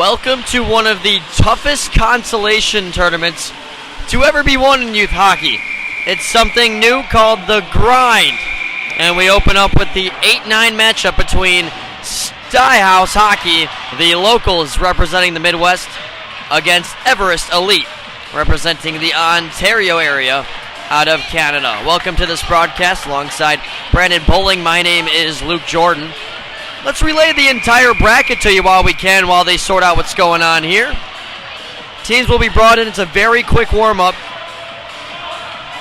Welcome to one of the toughest consolation tournaments to ever be won in youth hockey. It's something new called the Grind. And we open up with the 8-9 matchup between Styhouse Hockey, the locals representing the Midwest, against Everest Elite, representing the Ontario area out of Canada. Welcome to this broadcast alongside Brandon Bowling. My name is Luke Jordan. Let's relay the entire bracket to you while we can, while they sort out what's going on here. Teams will be brought in. It's a very quick warm-up.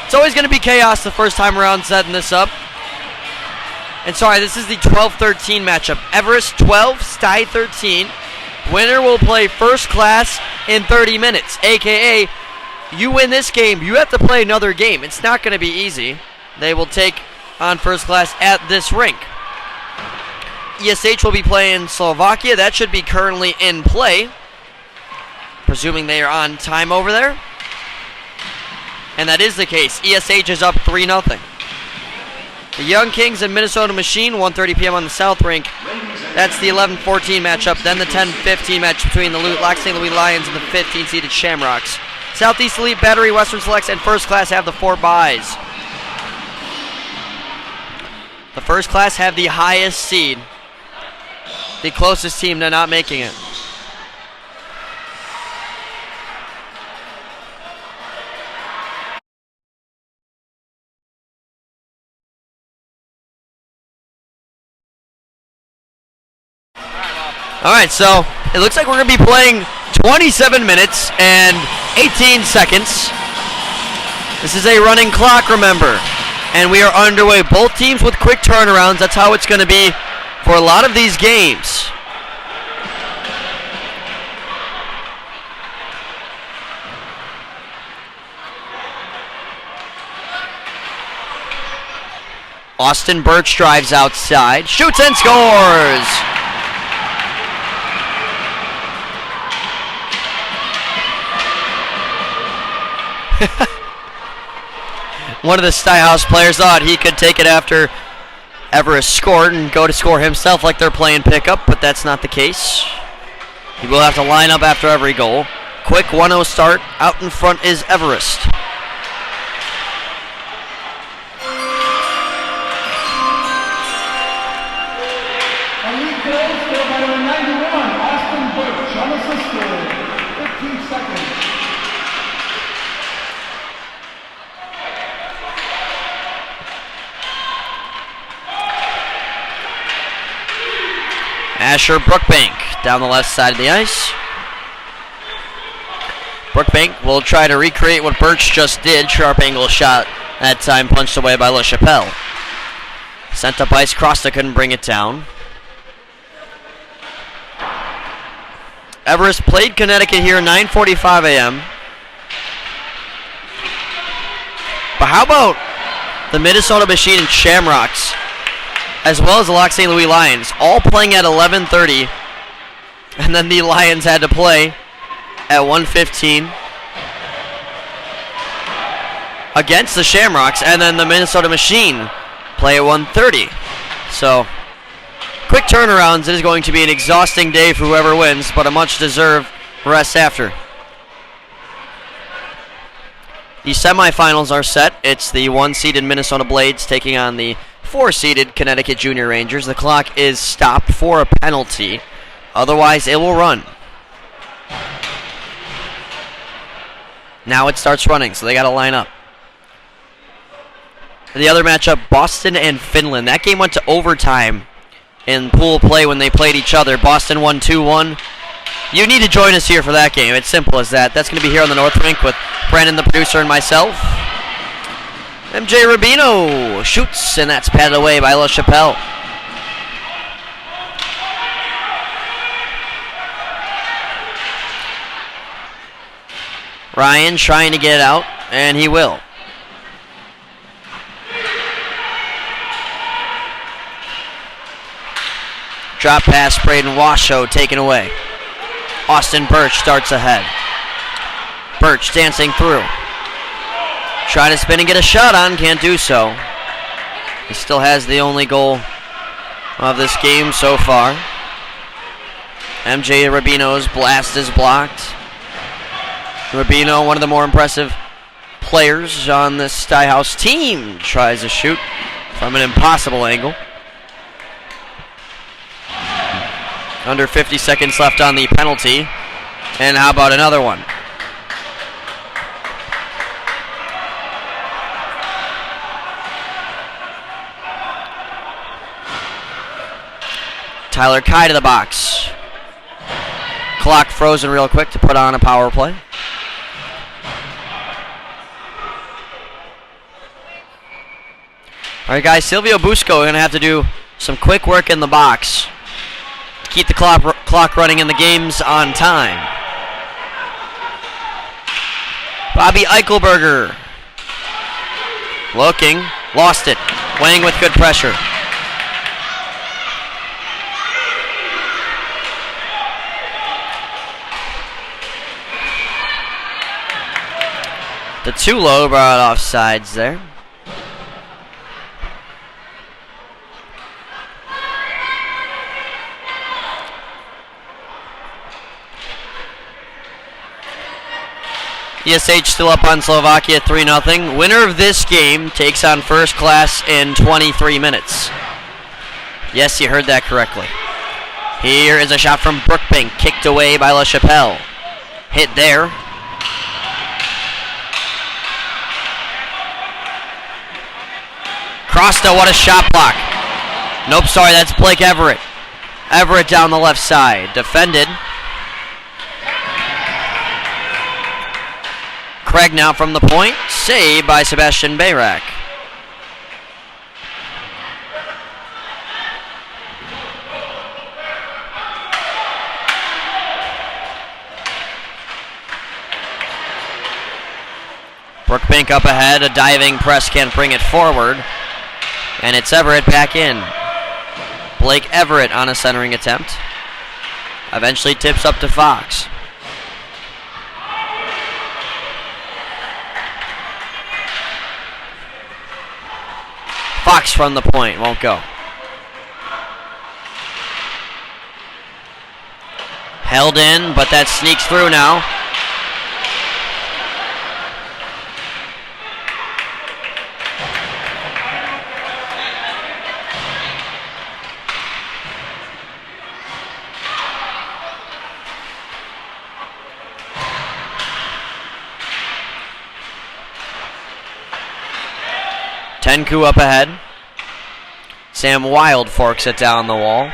It's always going to be chaos the first time around setting this up. And sorry, this is the 12-13 matchup. Everest 12, Sty 13. Winner will play first class in 30 minutes, a.k.a. you win this game, you have to play another game. It's not going to be easy. They will take on first class at this rink. ESH will be playing Slovakia. That should be currently in play, presuming they are on time over there. And that is the case. ESH is up 3-0. The Young Kings and Minnesota Machine, 1:30 p.m. on the South Rink. That's the 11-14 matchup. Then the 10-15 match between the Lac St. Louis Lions and the 15-seeded Shamrocks. Southeast Elite, Battery, Western Selects, and First Class have the 4 byes. The First Class have the highest seed. The closest team to not making it. Alright, so it looks like we're going to be playing 27 minutes and 18 seconds. This is a running clock, remember. And we are underway. Both teams with quick turnarounds. That's how it's going to be for a lot of these games. Austin Birch drives outside, shoots and scores! One of the Styhouse players thought he could take it after Everest scored and go to score himself like they're playing pickup, but that's not the case. He will have to line up after every goal. Quick 1-0 start. Out in front is Everest. Asher Brookbank down the left side of the ice. Brookbank will try to recreate what Birch just did. Sharp angle shot, that time punched away by LaChapelle. Sent up ice, Crosta couldn't bring it down. Everest played Connecticut here, 9:45 a.m. But how about the Minnesota Machine and Shamrocks, as well as the Lac St. Louis Lions, all playing at 11:30, and then the Lions had to play at 1:15 against the Shamrocks, and then the Minnesota Machine play at 1:30. So, quick turnarounds. It is going to be an exhausting day for whoever wins, but a much-deserved rest after. The semifinals are set. It's the 1-seeded Minnesota Blades taking on the 4-seeded Connecticut Junior Rangers. The clock is stopped for a penalty. Otherwise, it will run. Now it starts running, so they got to line up. The other matchup, Boston and Finland. That game went to overtime in pool play when they played each other. Boston won 2-1. You need to join us here for that game. It's simple as that. That's going to be here on the North Rink with Brandon, the producer, and myself. MJ Rubino shoots, and that's patted away by LaChapelle. Ryan trying to get it out, and he will. Drop pass, Braden Washoe taken away. Austin Birch starts ahead. Birch dancing through. Trying to spin and get a shot on, can't do so. He still has the only goal of this game so far. MJ Rubino's blast is blocked. Rubino, one of the more impressive players on this Stuyhouse team, tries to shoot from an impossible angle. Under 50 seconds left on the penalty. And how about another one? Tyler Kai to the box. Clock frozen real quick to put on a power play. All right, guys, Silvio Busco going to have to do some quick work in the box. Keep the clock running in the games on time. Bobby Eichelberger. Looking. Lost it. Weighing with good pressure. The too low brought off sides there. ESH still up on Slovakia 3-0. Winner of this game takes on First Class in 23 minutes. Yes, you heard that correctly. Here is a shot from Brookbank, kicked away by LaChapelle. Hit there. Crosta, what a shot block. Nope, sorry, that's Blake Everett. Everett down the left side. Defended. Craig now from the point. Saved by Sebastian Bayrak. Brookbank up ahead. A diving press can't bring it forward. And it's Everett back in. Blake Everett on a centering attempt. Eventually tips up to Fox. Fox from the point, won't go. Held in, but that sneaks through now. Tenku up ahead. Sam Wild forks it down the wall.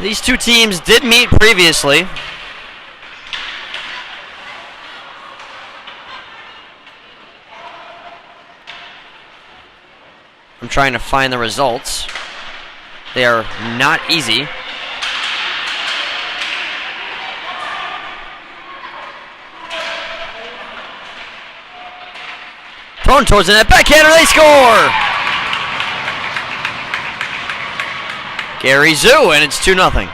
These two teams did meet previously. I'm trying to find the results. They are not easy. Thrown towards the net, backhander, they score! Gary Zoo, and it's 2-0.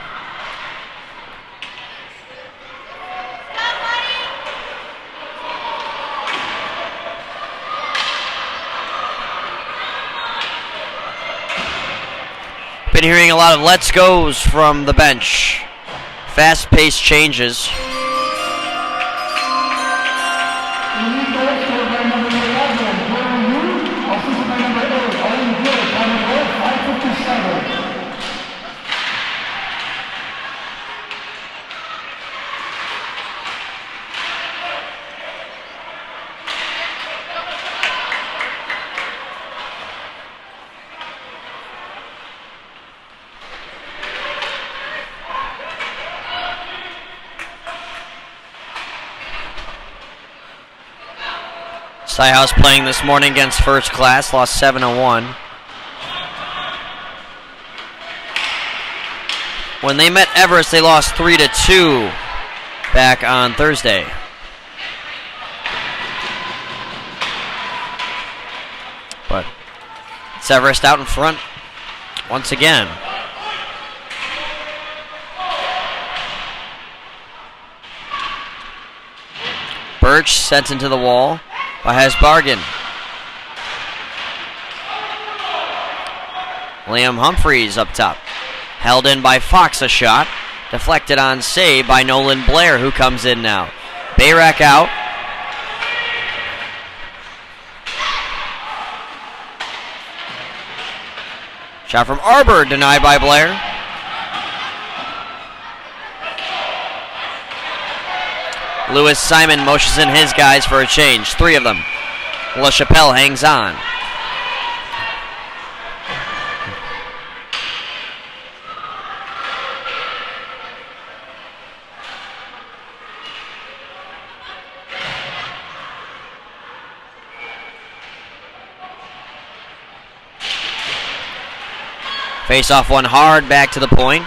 Been hearing a lot of let's goes from the bench. Fast-paced changes. Stuyhouse playing this morning against First Class, lost 7-1. When they met Everest, they lost 3-2 back on Thursday. But it's Everest out in front once again. Birch sent into the wall by Hasbargen. Liam Humphreys up top. Held in by Fox, a shot. Deflected on save by Nolan Blair, who comes in now. Bayrak out. Shot from Arbor, denied by Blair. Lewis Simon motions in his guys for a change. 3 of them. LaChapelle hangs on. Face off one hard, back to the point.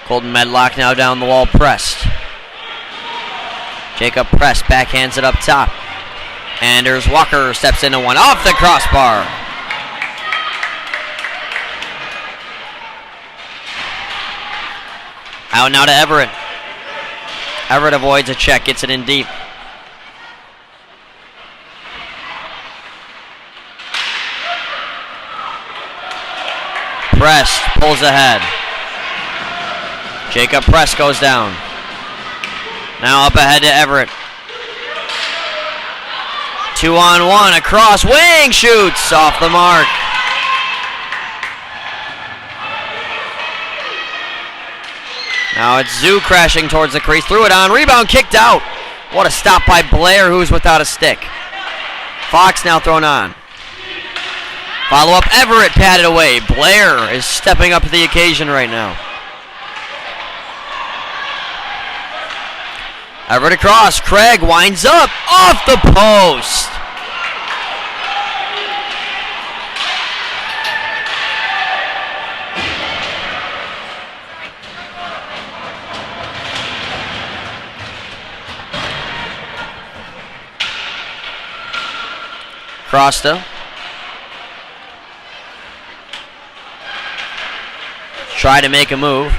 Colton Medlock now down the wall, pressed. Jacob Press backhands it up top. Anders Walker steps into one off the crossbar. Out now to Everett. Everett avoids a check, gets it in deep. Press pulls ahead. Jacob Press goes down. Now up ahead to Everett. 2-on-1 across. Wing shoots off the mark. Now it's Zoo crashing towards the crease. Threw it on. Rebound kicked out. What a stop by Blair, who's without a stick. Fox now thrown on. Follow up, Everett patted away. Blair is stepping up to the occasion right now. Everett across. Craig winds up off the post. Crosta. Try to make a move.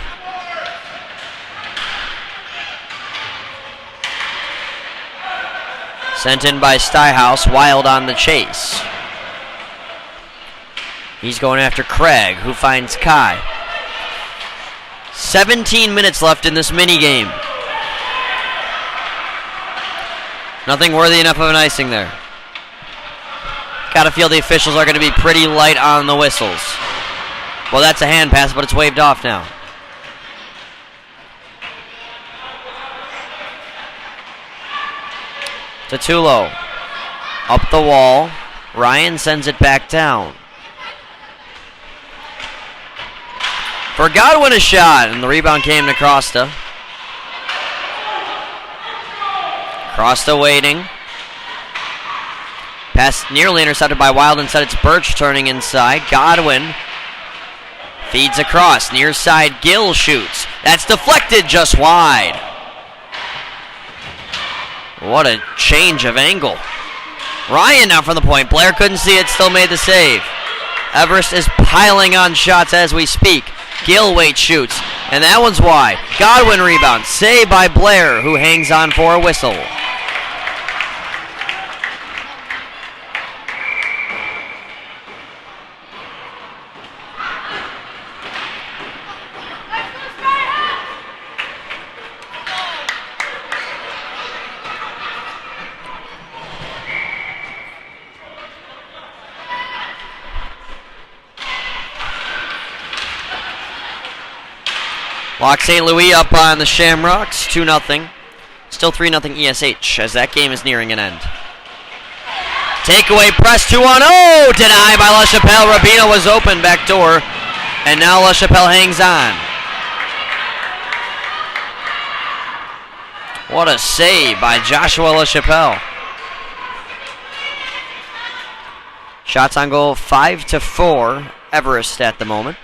Sent in by Styhouse. Wild on the chase. He's going after Craig, who finds Kai. 17 minutes left in this mini game. Nothing worthy enough of an icing there. Gotta feel the officials are going to be pretty light on the whistles. Well, that's a hand pass, but it's waved off now. Tatulo. Up the wall. Ryan sends it back down. For Godwin a shot, and the rebound came to Crosta. Crosta waiting. Pass nearly intercepted by Wild. Instead it's Birch turning inside. Godwin feeds across. Near side, Gill shoots. That's deflected just wide. What a change of angle. Ryan now from the point. Blair couldn't see it, still made the save. Everest is piling on shots as we speak. Gilwaite shoots, and that one's wide. Godwin rebounds. Save by Blair, who hangs on for a whistle. Lock St. Louis up on the Shamrocks, 2-0. Still 3-0 ESH as that game is nearing an end. Takeaway press, 2-on-0, denied by LaChapelle. Rabina was open, back door, and now LaChapelle hangs on. What a save by Joshua LaChapelle. Shots on goal, 5-4, Everest at the moment.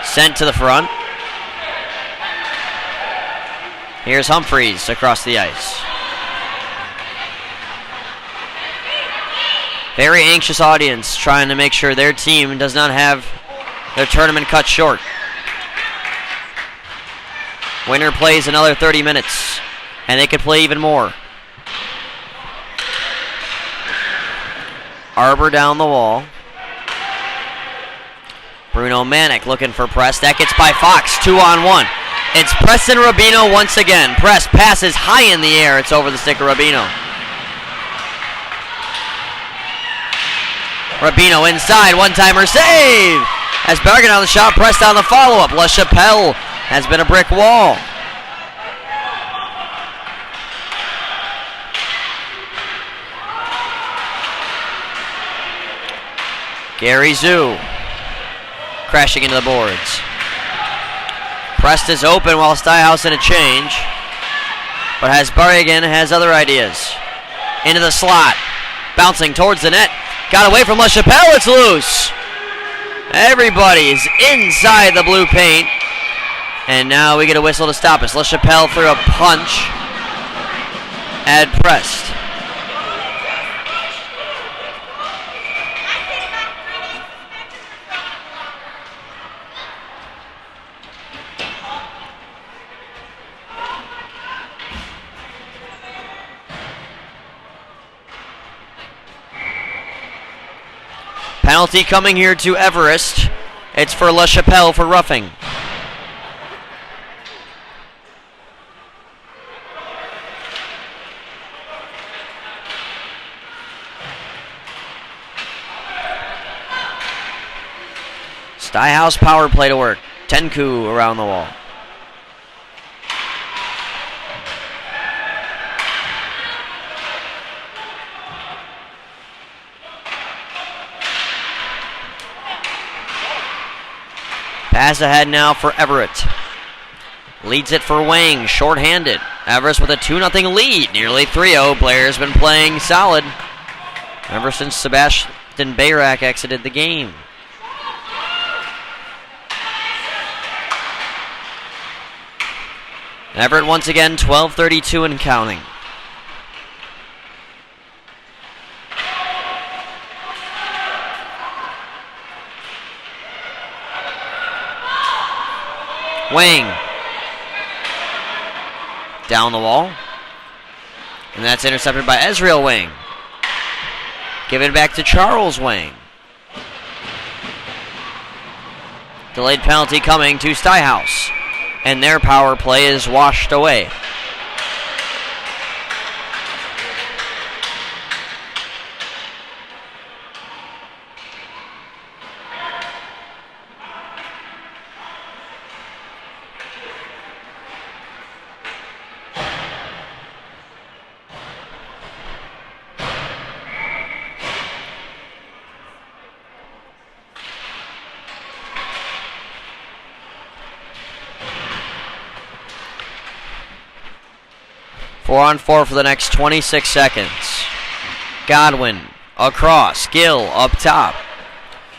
Sent to the front. Here's Humphreys across the ice. Very anxious audience trying to make sure their team does not have their tournament cut short. Winner plays another 30 minutes, and they could play even more. Arbor down the wall. Bruno Manic looking for press. That gets by Fox. 2-on-1. It's Preston Rubino once again. Press passes high in the air. It's over the stick of Rubino. Rubino inside. One-timer save. As Bergen on the shot. Pressed on the follow-up. LaChapelle has been a brick wall. Gary Zoo crashing into the boards. Prest is open while Stuyhouse in a change, but Bergen has other ideas. Into the slot, bouncing towards the net. Got away from LaChapelle, it's loose. Everybody's inside the blue paint, and now we get a whistle to stop us. LaChapelle threw a punch at Prest. Penalty coming here to Everest. It's for LaChapelle for roughing. Stuyhouse power play to work. Tenku around the wall. Pass ahead now for Everett. Leads it for Wang, shorthanded. Everest with a 2-0 lead, nearly 3-0. Blair's been playing solid ever since Sebastian Bayrak exited the game. Everett once again, 12:32 and counting. Wang down the wall, and that's intercepted by Ezreal Wang. Give it back to Charles Wang. Delayed penalty coming to Stuyhouse, and their power play is washed away. Four on four for the next 26 seconds. Godwin across. Gill up top.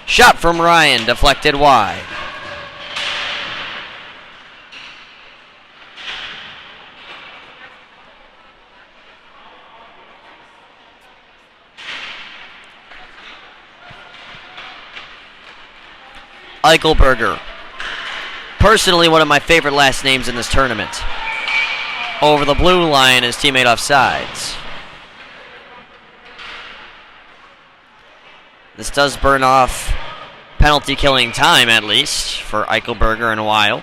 Shot from Ryan, deflected wide. Eichelberger. Personally, one of my favorite last names in this tournament. Over the blue line, his teammate offsides. This does burn off penalty killing time, at least, for Eichelberger and Weil.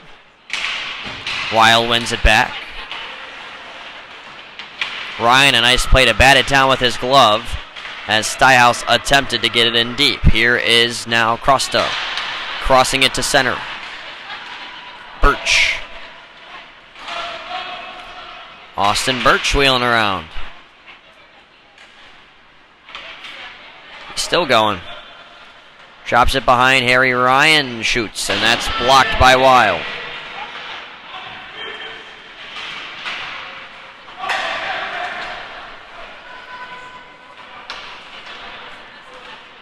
Weil wins it back. Ryan, a nice play to bat it down with his glove as Stuyhouse attempted to get it in deep. Here is now Crosta, crossing it to center. Birch. Austin Birch wheeling around. He's still going. Drops it behind Harry Ryan, shoots, and that's blocked by Weil.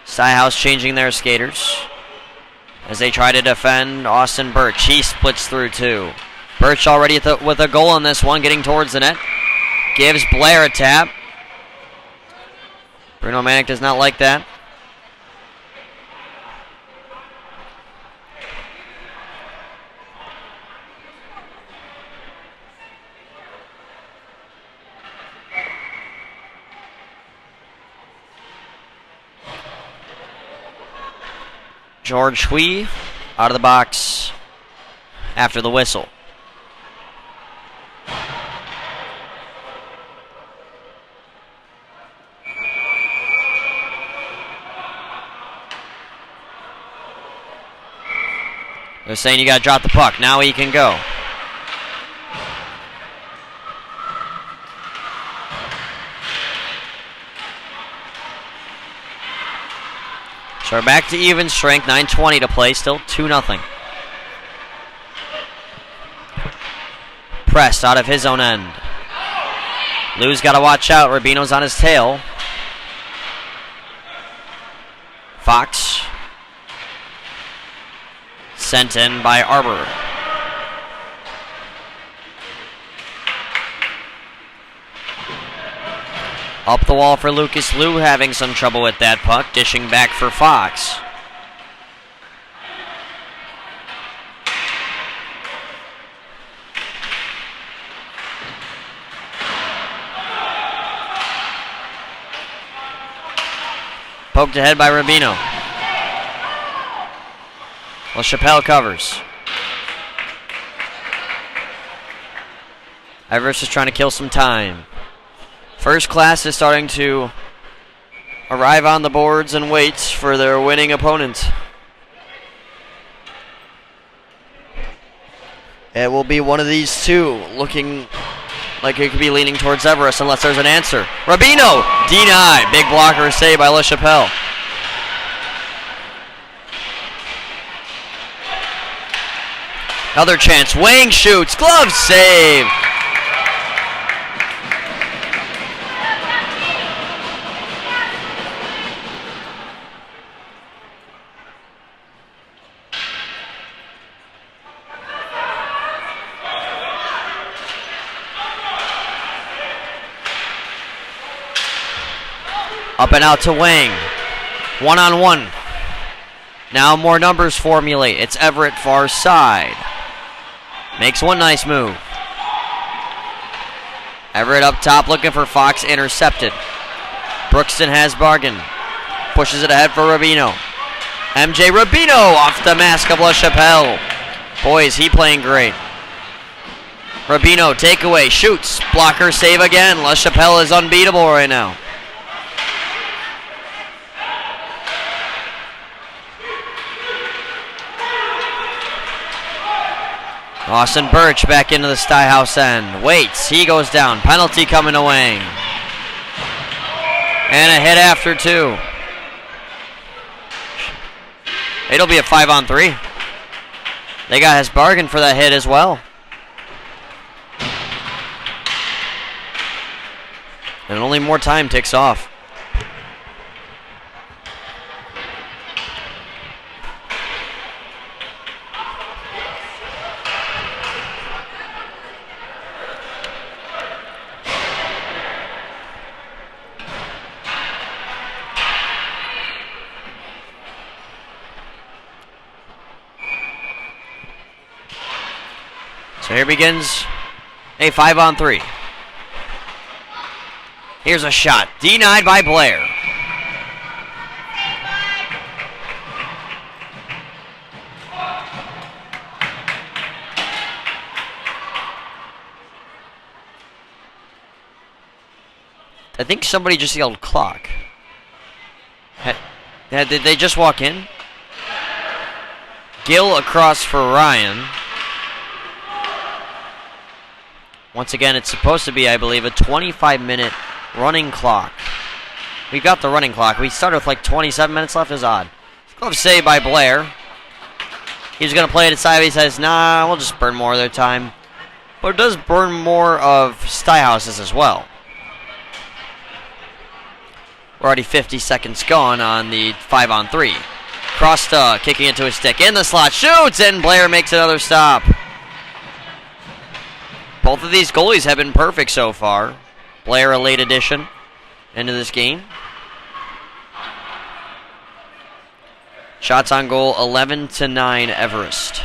Stuyhouse changing their skaters as they try to defend Austin Birch. He splits through two. Birch already with a goal on this one, getting towards the net. Gives Blair a tap. Bruno Manic does not like that. George Hui out of the box after the whistle. They're saying you got to drop the puck. Now he can go. So we're back to even strength. 9:20 to play. Still 2-0. Pressed out of his own end. Lou's got to watch out. Rubino's on his tail. Fox. Sent in by Arbor. Up the wall for Lucas Lou, having some trouble with that puck. Dishing back for Fox. Poked ahead by Rubino. LaChapelle covers. Everest is trying to kill some time. First class is starting to arrive on the boards and wait for their winning opponent. It will be one of these two, looking like it could be leaning towards Everest unless there's an answer. Rubino! Denied. Big blocker saved by LaChapelle. Another chance. Wang shoots. Glove save. Up and out to Wang. 1-on-1. Now more numbers formulate. It's Everett far side. Makes one nice move. Everett up top looking for Fox, intercepted. Brookston has bargain. Pushes it ahead for Rubino. MJ Rubino off the mask of LaChapelle. Boy, is he playing great. Rubino takeaway, shoots. Blocker save again. LaChapelle is unbeatable right now. Austin Birch back into the Stuyhouse end. Waits. He goes down. Penalty coming to Wang. And a hit after two. It'll be a 5-on-3. They got his bargain for that hit as well. And only more time ticks off. So here begins a 5-on-3. Here's a shot. Denied by Blair. I think somebody just yelled clock. Did they just walk in? Gill across for Ryan. Once again, it's supposed to be, I believe, a 25-minute running clock. We got the running clock. We started with like 27 minutes left. Is odd. Glove save by Blair. He's going to play it aside. He says, nah, we'll just burn more of their time. But it does burn more of Stuyhouse's as well. We're already 50 seconds gone on the 5-on-3. Crosta kicking into his stick. In the slot. Shoots! And Blair makes another stop. Both of these goalies have been perfect so far. Blair, a late addition into this game. Shots on goal, 11-9 Everest.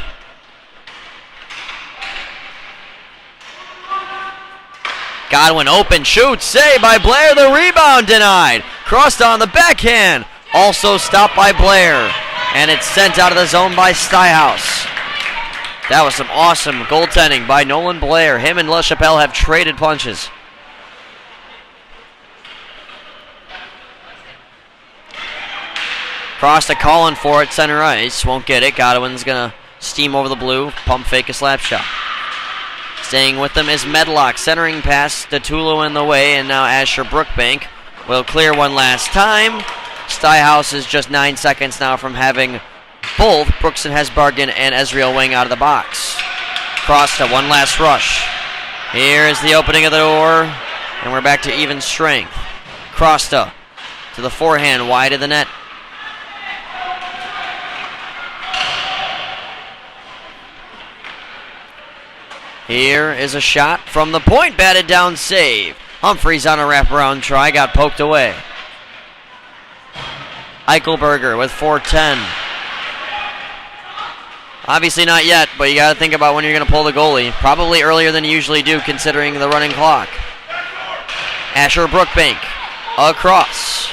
Godwin open, shoots, saved by Blair. The rebound denied. Crossed on the backhand. Also stopped by Blair. And it's sent out of the zone by Stuyhouse. That was some awesome goaltending by Nolan Blair. Him and LaChapelle have traded punches. Cross to Collin for it, center ice. Won't get it. Godwin's going to steam over the blue. Pump fake a slap shot. Staying with them is Medlock. Centering pass to Tulo in the way. And now Asher Brookbank will clear one last time. Stuyhouse is just 9 seconds now from having both Brookson Hesbargen and Ezreal Wing out of the box. Cross to one last rush. Here is the opening of the door. And we're back to even strength. Crosta to the forehand, wide of the net. Here is a shot from the point, batted down, save. Humphreys on a wraparound try, got poked away. Eichelberger with 4:10. Obviously not yet, but you got to think about when you're going to pull the goalie. Probably earlier than you usually do, considering the running clock. Asher Brookbank across.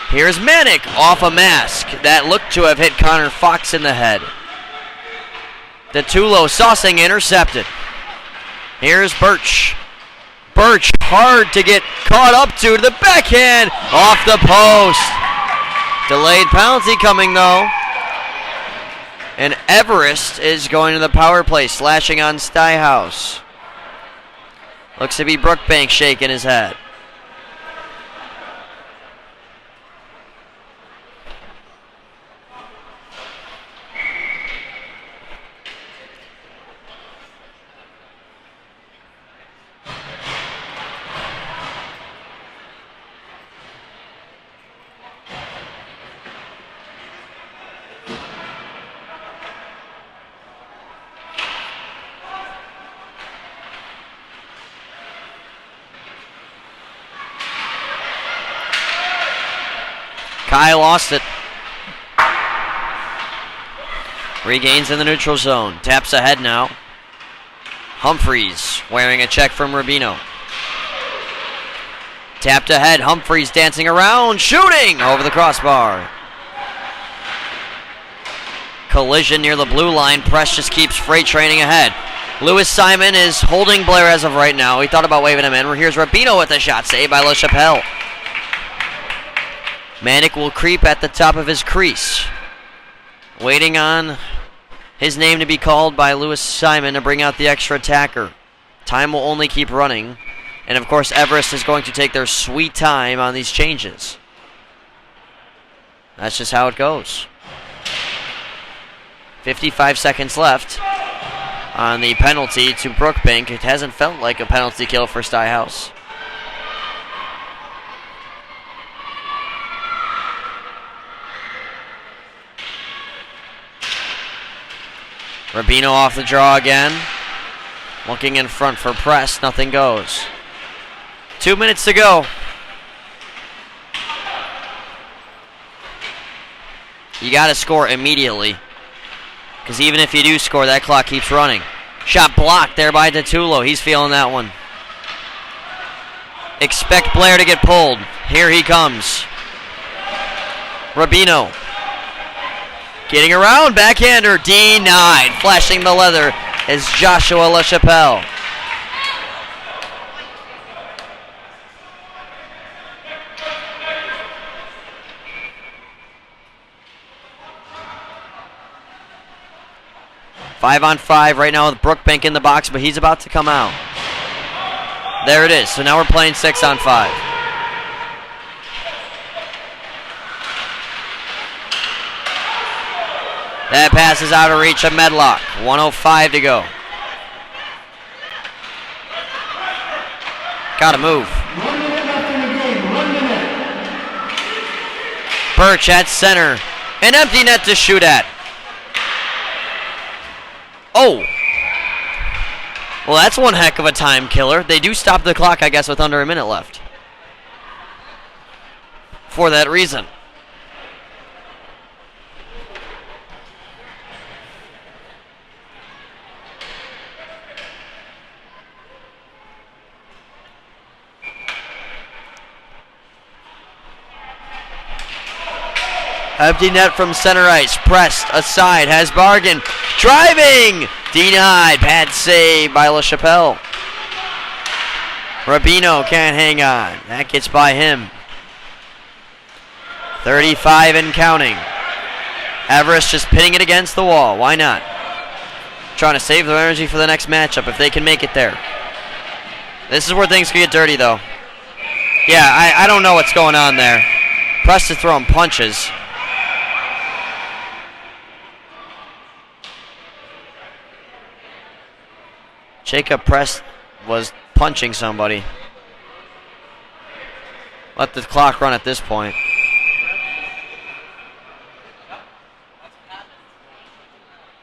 Here's Manick off a mask that looked to have hit Connor Fox in the head. DeTulo saucing intercepted. Here's Birch. Birch hard to get caught up to the backhand off the post. Delayed penalty coming though. And Everest is going to the power play, slashing on Stuyhouse. Looks to be Brookbank shaking his head. Kai lost it. Regains in the neutral zone. Taps ahead now. Humphreys wearing a check from Rubino. Tapped ahead. Humphreys dancing around. Shooting over the crossbar. Collision near the blue line. Press just keeps freight training ahead. Lewis Simon is holding Blair as of right now. He thought about waving him in. Here's Rubino with a shot saved by LaChapelle. Manick will creep at the top of his crease. Waiting on his name to be called by Lewis Simon to bring out the extra attacker. Time will only keep running. And of course Everest is going to take their sweet time on these changes. That's just how it goes. 55 seconds left on the penalty to Brookbank. It hasn't felt like a penalty kill for Stuyhouse. Rubino off the draw again. Looking in front for press. Nothing goes. 2 minutes to go. You got to score immediately. Because even if you do score, that clock keeps running. Shot blocked there by DeTulo. He's feeling that one. Expect Blair to get pulled. Here he comes. Rubino. Getting around, backhander, denied. Flashing the leather is Joshua LaChapelle. Five on five right now with Brookbank in the box, but he's about to come out. There it is. So now we're playing 6 on 5. That pass is out of reach of Medlock. 1:05 to go. Gotta move. Birch at center. An empty net to shoot at. Oh. Well, that's one heck of a time killer. They do stop the clock, I guess, with under a minute left. For that reason. Empty net from center ice. Pressed aside. Has Bargan. Driving. Denied. Bad save by LaChapelle. Rubino can't hang on. That gets by him. 35 and counting. Everest just pitting it against the wall. Why not? Trying to save their energy for the next matchup if they can make it there. This is where things can get dirty, though. Yeah, I don't know what's going on there. Press is throwing punches. Jacob Press was punching somebody. Let the clock run at this point.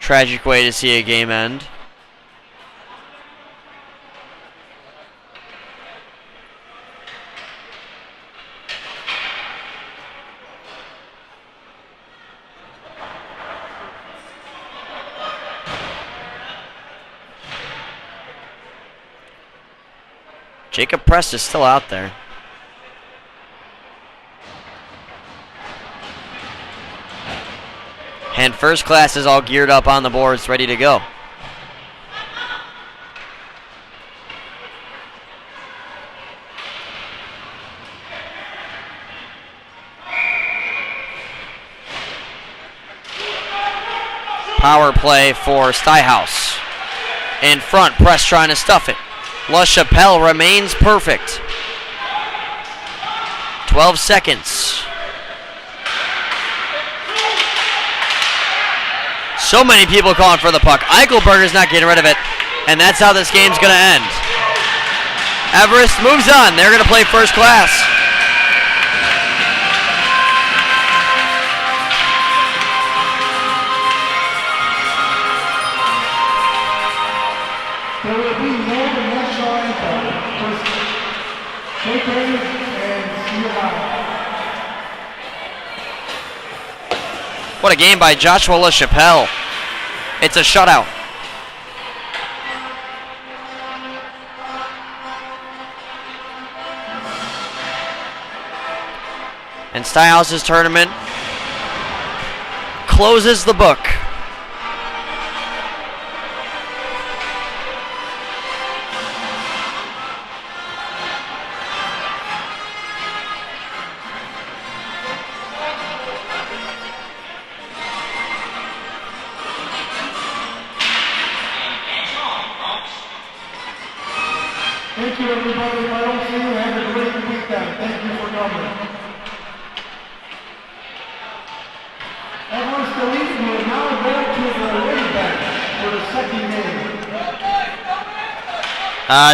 Tragic way to see a game end. Jacob Press is still out there. And first class is all geared up on the boards, ready to go. Power play for Stuyhouse. In front, Press trying to stuff it. LaChapelle remains perfect. 12 seconds. So many people calling for the puck. Eichelberger's not getting rid of it. And that's how this game's going to end. Everest moves on. They're going to play first class. There will be no national anthem. Just shake hands and see you later. What a game by Joshua LaChapelle. It's a shutout. And Stuyhouse's tournament closes the book. Thank you, everybody. If I don't see you, have a great weekend. Thank you for coming. Everest Elite will now go to the way back for the second game.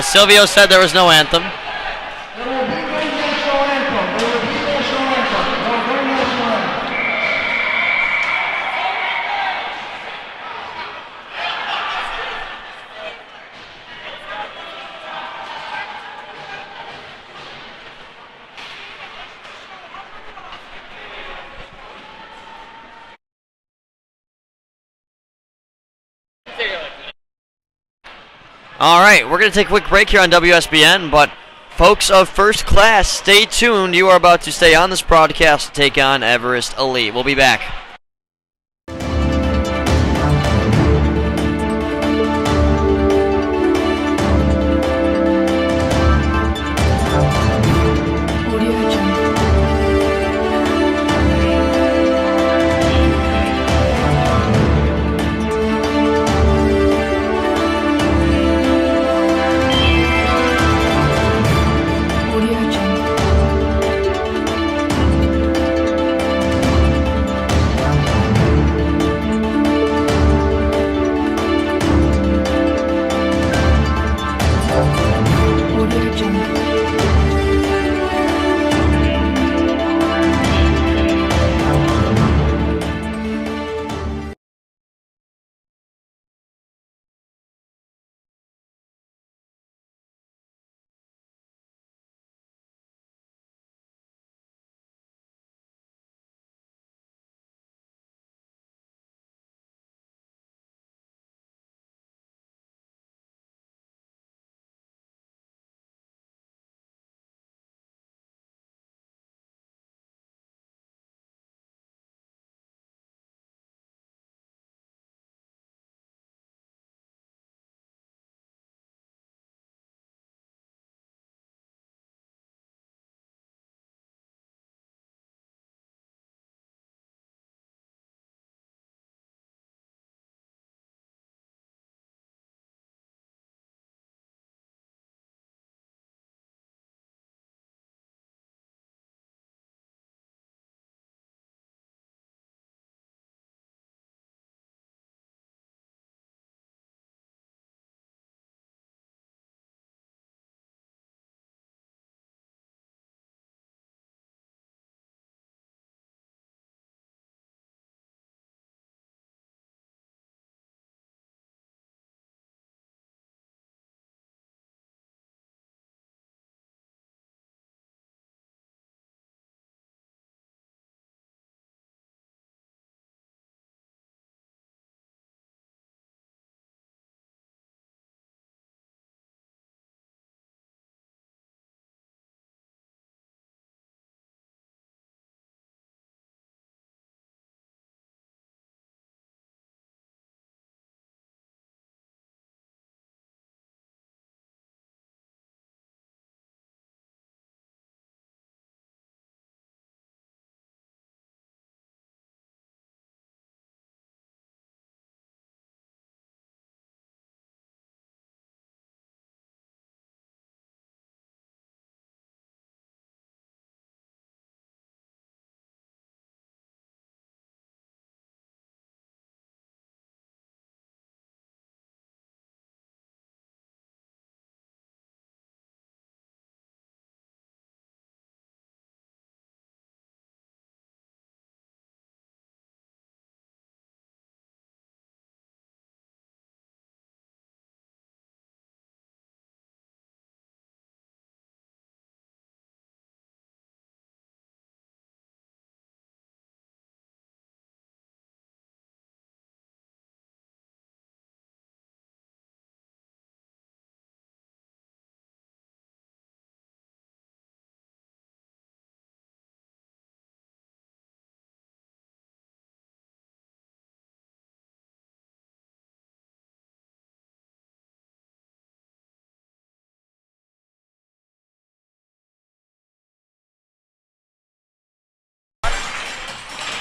Silvio said there was no anthem. There will be no national anthem. There will be no national anthem. No national anthem. All right, we're going to take a quick break here on WSBN, but folks of first class, stay tuned. You are about to stay on this broadcast to take on Everest Elite. We'll be back.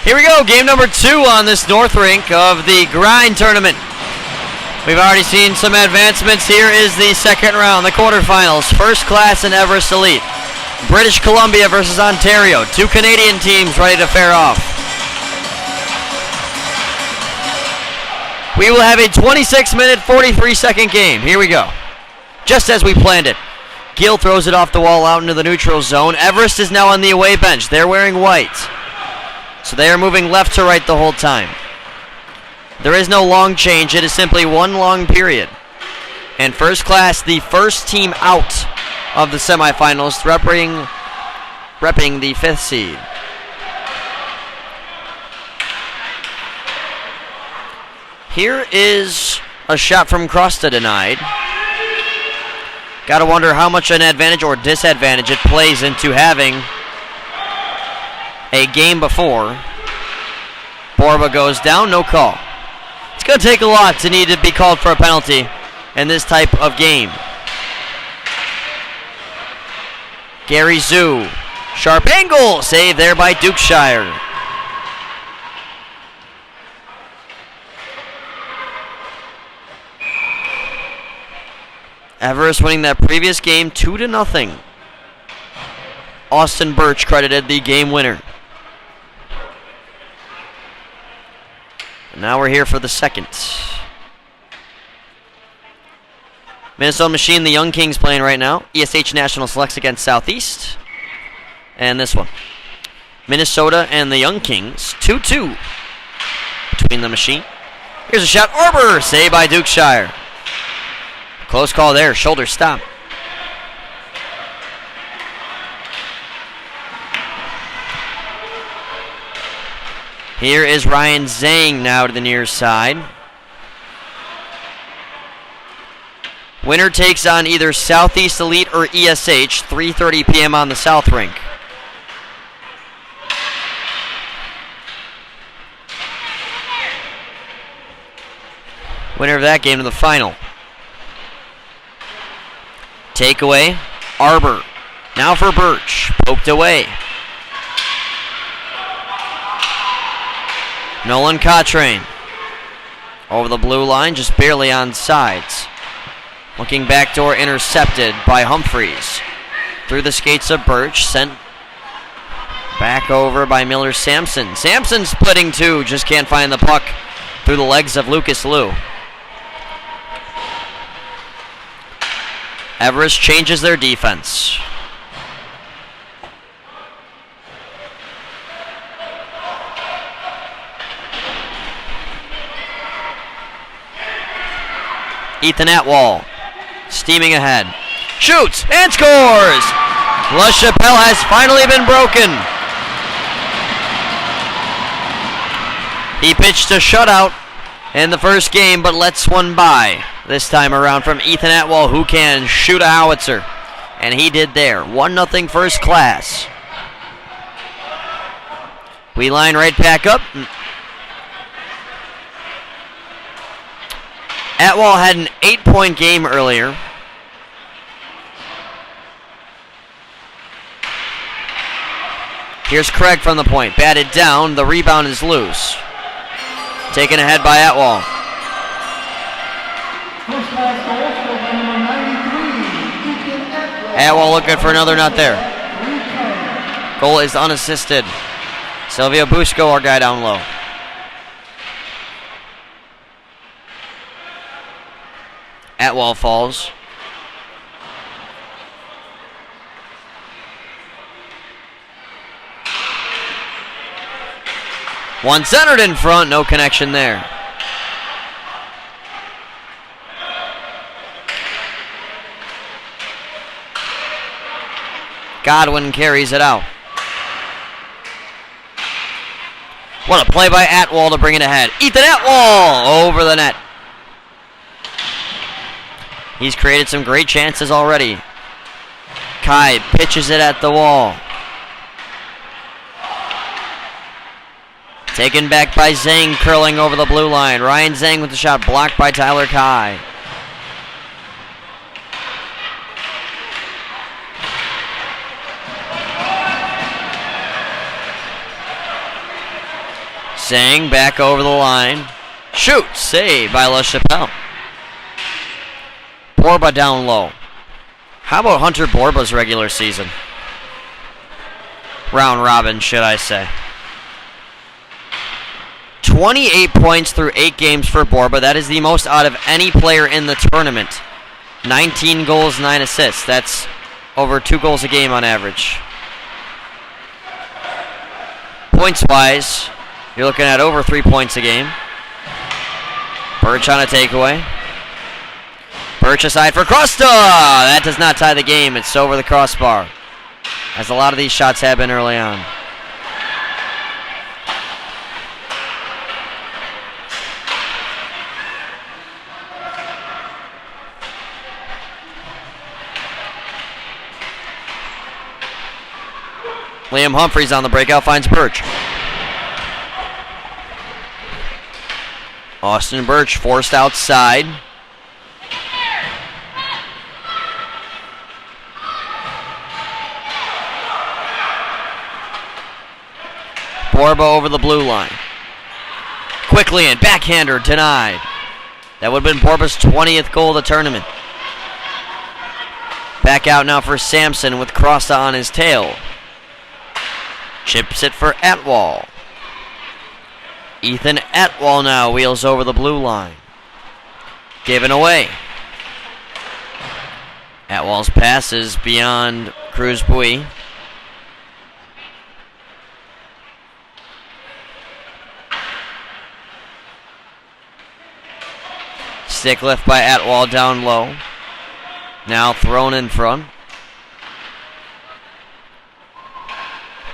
Here we go, game number 2 on this North Rink of the Grind Tournament. We've already seen some advancements. Here is the second round, the quarterfinals. First Class and Everest Elite. British Columbia versus Ontario. 2 Canadian teams ready to fare off. We will have a 26-minute, 43-second game. Here we go. Just as we planned it. Gill throws it off the wall out into the neutral zone. Everest is now on the away bench. They're wearing white. So they are moving left to right the whole time. There is no long change. It is simply one long period. And First Class, the first team out of the semifinals, repping the 5th seed. Here is a shot from Crosta denied. Gotta wonder how much an advantage or disadvantage it plays into having a game before. Borba goes down, no call. It's going to take a lot to need to be called for a penalty in this type of game. Gary Zhu, sharp angle, save there by Dukeshire. Everest winning that previous game 2-0. Austin Birch credited the game winner. And now we're here for the second. Minnesota Machine, the Young Kings playing right now. ESH National selects against Southeast. And this one. Minnesota and the Young Kings, 2-2 between the Machine. Here's a shot, Arbor, saved by Dukeshire. Close call there, shoulder stop. Here is Ryan Zhang now to the near side. Winner takes on either Southeast Elite or ESH, 3:30 p.m. on the South Rink. Winner of that game to the final. Takeaway, Arbor. Now for Birch, poked away. Nolan Cottrane. Over the blue line, just barely on sides. Looking backdoor, intercepted by Humphreys. Through the skates of Birch, sent back over by Miller Sampson. Sampson splitting two, just can't find the puck through the legs of Lucas Liu. Everest changes their defense. Ethan Atwall, steaming ahead. Shoots and scores! La Chapelle has finally been broken. He pitched a shutout in the first game, but lets one by this time around from Ethan Atwall, who can shoot a howitzer. And he did there. 1-0 First Class. We line right back up. Atwall had an 8-point game earlier. Here's Craig from the point. Batted down. The rebound is loose. Taken ahead by Atwall. First Class goal for number 93, Ethan Atwall. Atwall looking for another, not there. Goal is unassisted. Silvio Busco, our guy down low. Atwall falls. One centered in front, no connection there. Godwin carries it out. What a play by Atwall to bring it ahead. Ethan Atwall over the net. He's created some great chances already. Kai pitches it at the wall. Taken back by Zhang, curling over the blue line. Ryan Zhang with the shot blocked by Tyler Kai. Sang back over the line. Shoot! Saved by LaChapelle. Borba down low. How about Hunter Borba's regular season? Round robin, should I say. 28 points through 8 games for Borba. That is the most out of any player in the tournament. 19 goals, 9 assists. That's over 2 goals a game on average. Points-wise, you're looking at over 3 points a game. Birch on a takeaway. Birch aside for Costa. That does not tie the game. It's over the crossbar, as a lot of these shots have been early on. Liam Humphreys on the breakout, finds Birch. Austin Birch forced outside. Borba over the blue line. Quickly in, backhander denied. That would have been Borba's 20th goal of the tournament. Back out now for Sampson with Crosta on his tail. Chips it for Atwall. Ethan Atwall now wheels over the blue line. Given away. Atwall's pass is beyond Cruz Bui. Stick lift by Atwall down low. Now thrown in front.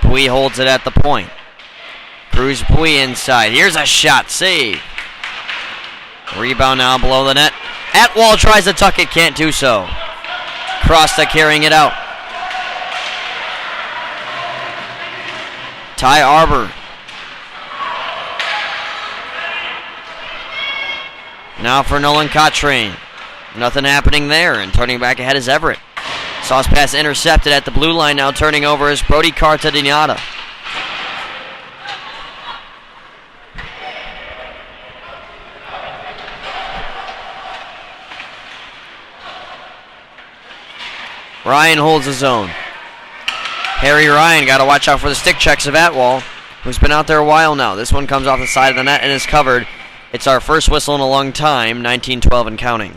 Bui holds it at the point. Cruz Bui inside. Here's a shot. Save. Rebound now below the net. Atwall tries to tuck it. Can't do so. Crosta carrying it out. Ty Arbor. Now for Nolan Cottrain. Nothing happening there, and turning back ahead is Everett. Sauce pass intercepted at the blue line. Now turning over is Brody Cartagena. Ryan holds his own. Harry Ryan got to watch out for the stick checks of Atwall, who's been out there a while now. This one comes off the side of the net and is covered. It's our first whistle in a long time, 19-12 and counting.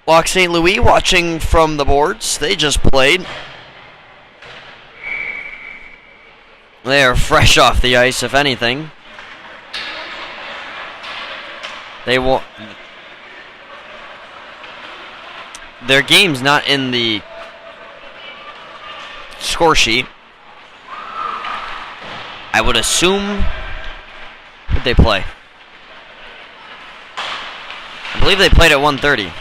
Lock St. Louis watching from the boards. They just played. They are fresh off the ice, if anything. They will. Their game's not in the score sheet. I would assume. Who'd they play? I believe they played at 1:30.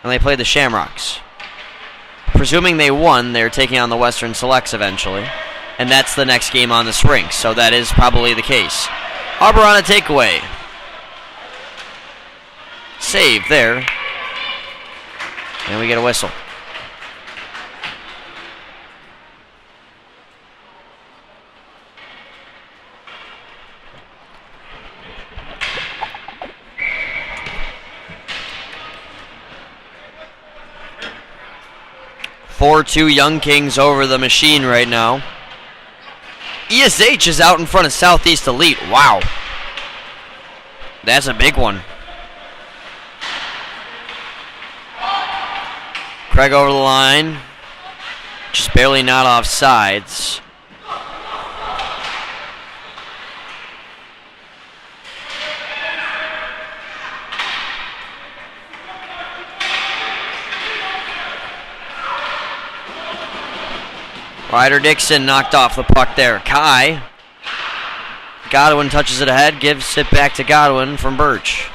And they played the Shamrocks. Presuming they won, they're taking on the Western Selects eventually. And that's the next game on this rink, so that is probably the case. Arbor on a takeaway. Save there. And we get a whistle. Four-2 Young Kings over the machine right now. ESH is out in front of Southeast Elite. Wow. That's a big one. Craig over the line. Just barely not off sides. Ryder Dixon knocked off the puck there. Kai. Godwin touches it ahead, gives it back to Godwin from Birch.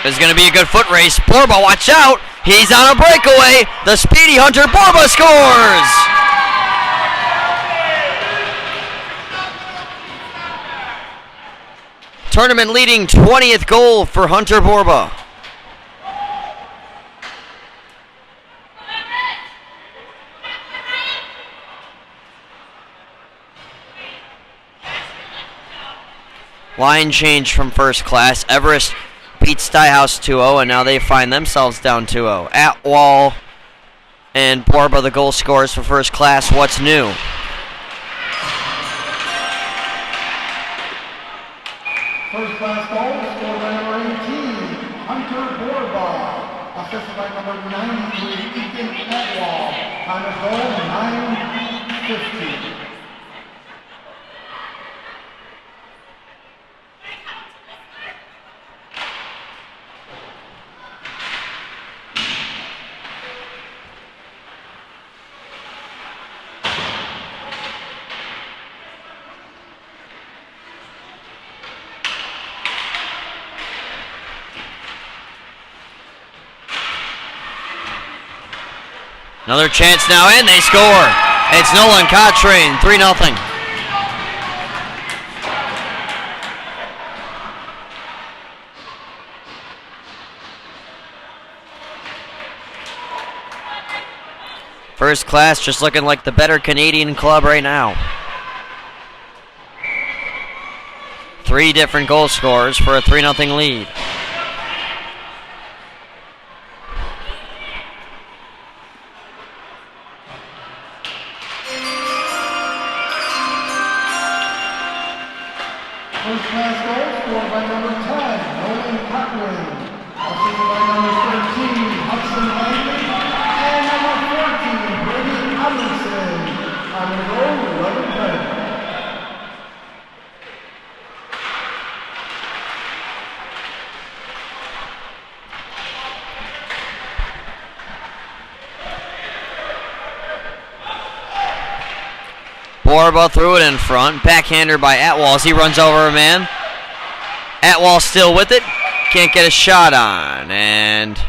There's going to be a good foot race. Borba, watch out. He's on a breakaway. The speedy Hunter Borba scores. Tournament leading 20th goal for Hunter Borba. Line change from first class. Everest beats Stuyhouse 2-0, and now they find themselves down 2-0. Atwall and Borba the goal scorers for first class. What's new? First class goal scored by number 18, Hunter Borba. Assisted by number 93, Ethan Atwall. Time of goal, 9:50. Another chance now, and they score. It's Nolan Cottrane, 3-0. First class just looking like the better Canadian club right now. 3 different goal scorers for a 3-0 lead. First class goal scored by number 10, Nolan Cochrane. Assisted by number 13, Hudson Langley. And number 14, Brady Amundsen. On the goal, 11-10. Borba threw it in front. Backhander by Atwall as he runs over a man. Atwall still with it. Can't get a shot on. And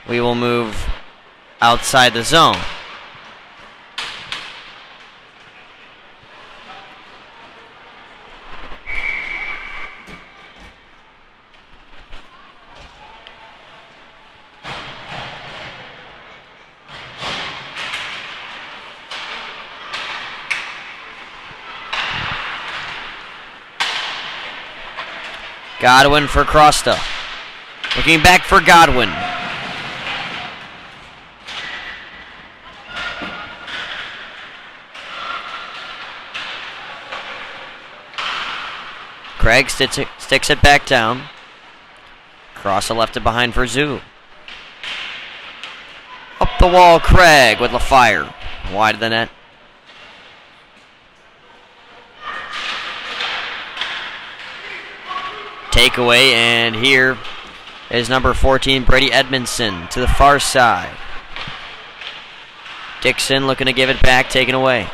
we will move outside the zone. Godwin for Crosta. Looking back for Godwin. Craig sticks it back down. Crosta left it behind for Zoo. Up the wall, Craig with the fire. Wide of the net. Takeaway, and here is number 14, Brady Edmondson, to the far side. Dixon looking to give it back, taken away.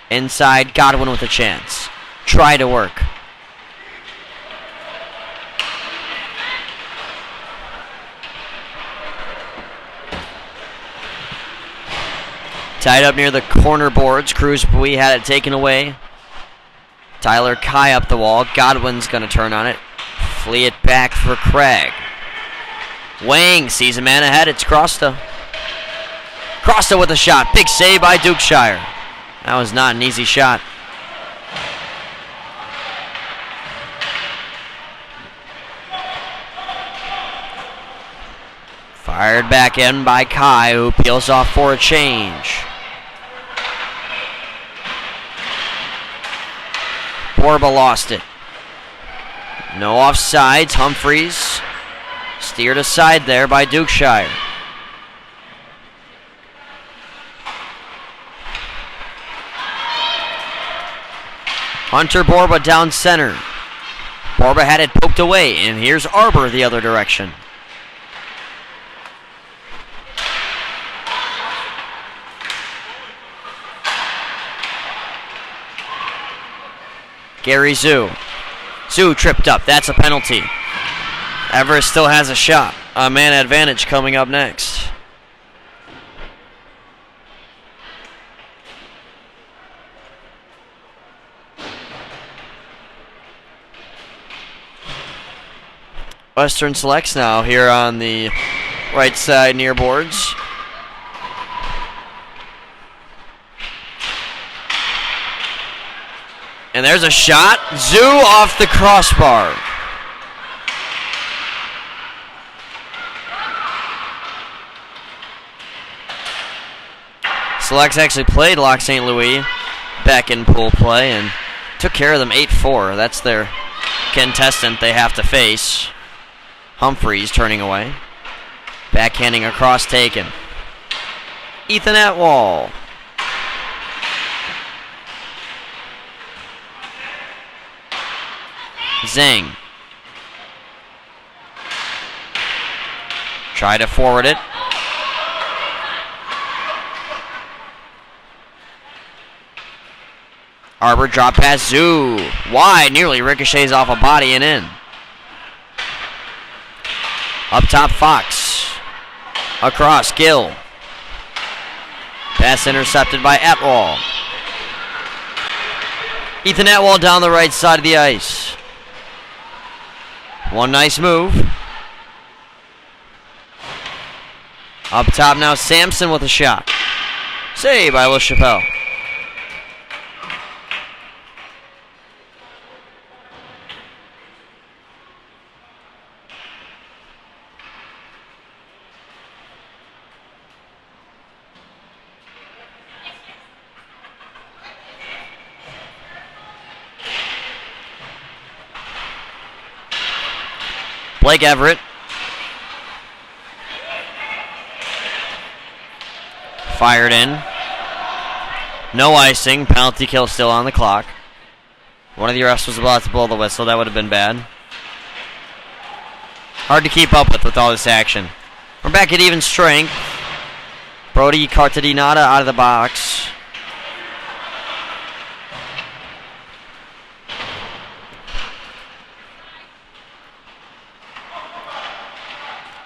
Inside, Godwin with a chance. Try to work. Tied up near the corner boards. Cruz Bui had it taken away. Tyler Kai up the wall. Godwin's going to turn on it. Flee it back for Craig. Wang sees a man ahead. It's Crosta. Crosta with a shot. Big save by Dukeshire. That was not an easy shot. Fired back in by Kai, who peels off for a change. Borba lost it. No offsides. Humphreys steered aside there by Dukeshire. Hunter Borba down center. Borba had it poked away, and here's Arbor the other direction. Gary Zoo. Zoo tripped up. That's a penalty. Everest still has a shot. A man advantage coming up next. Western Selects now here on the Right side near boards. And there's a shot. Zoo off the crossbar. Selects actually played Lock St. Louis back in pool play and took care of them 8-4. That's their contestant they have to face. Humphreys turning away. Backhanding across taken. Ethan Atwall. Zhang. Try to forward it. Arbor drop pass, Zoo. Wide, nearly ricochets off a body and in. Up top, Fox. Across, Gill. Pass intercepted by Atwall. Ethan Atwall down the right side of the ice. One nice move. Up top now, Sampson with a shot. Save by LaChapelle. Blake Everett. Fired in. No icing. Penalty kill still on the clock. One of the refs was about to blow the whistle. That would have been bad. Hard to keep up with all this action. We're back at even strength. Brody Cartadinata out of the box.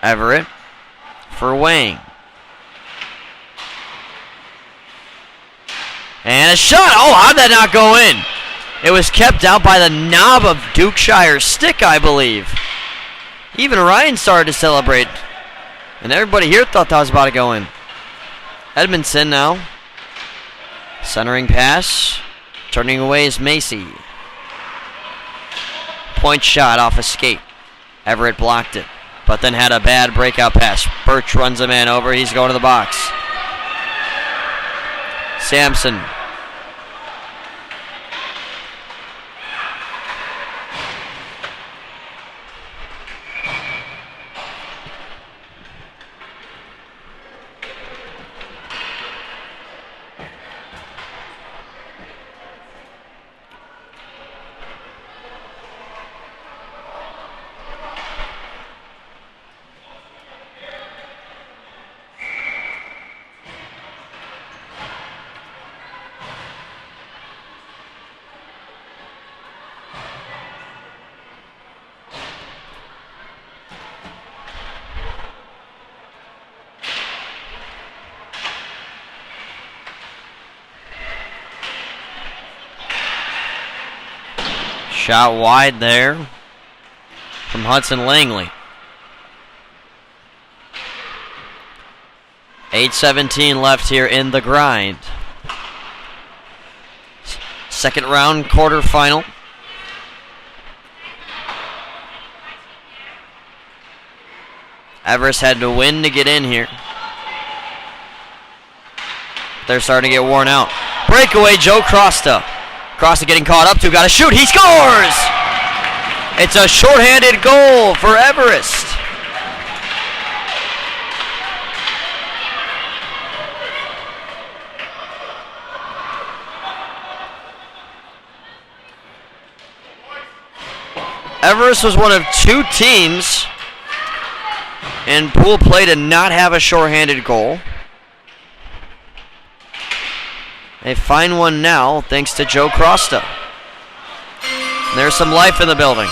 Everett for Wang. And a shot. Oh, how'd that not go in? It was kept out by the knob of Dukeshire's stick, I believe. Even Ryan started to celebrate. And everybody here thought that was about to go in. Edmondson now. Centering pass. Turning away is Macy. Point shot off a skate. Everett blocked it, but then had a bad breakout pass. Birch runs a man over. He's going to the box. Sampson. Shot wide there from Hudson Langley. 8:17 left here in the grind. Second round quarterfinal. Everest had to win to get in here. They're starting to get worn out. Breakaway, Joe Crosta. Crosta getting caught up to, got to shoot, he scores! It's a shorthanded goal for Everest. Everest was one of two teams in pool play to not have a shorthanded goal. They find one now thanks to Joe Crosta. There's some life in the building.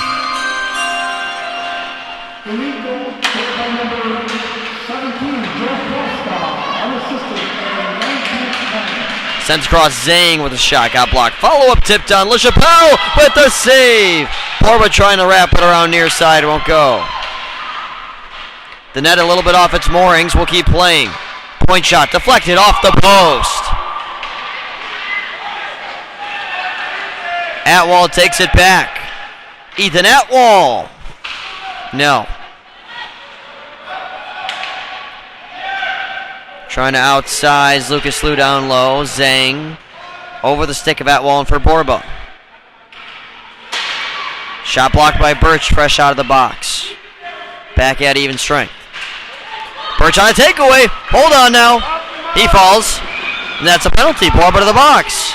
The lead goal scored by number 17, Joe Costa, unassisted and 19th minute. Sends across Zhang with a shot, got blocked. Follow-up tip down, LaChapelle with the save. Porba trying to wrap it around near side, won't go. The net a little bit off its moorings. We'll keep playing. Point shot deflected off the post. Atwall takes it back. Ethan Atwall. No. Trying to outsize Lucas Liu down low. Zhang over the stick of Atwall and for Borba. Shot blocked by Birch, fresh out of the box. Back at even strength. Birch on a takeaway. Hold on now. He falls. And that's a penalty. Borba to the box.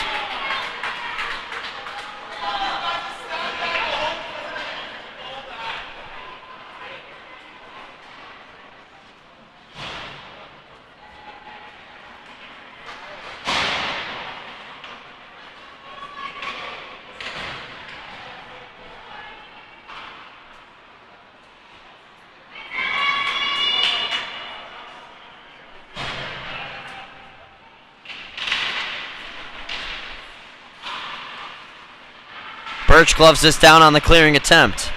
Birch gloves this down on the clearing attempt.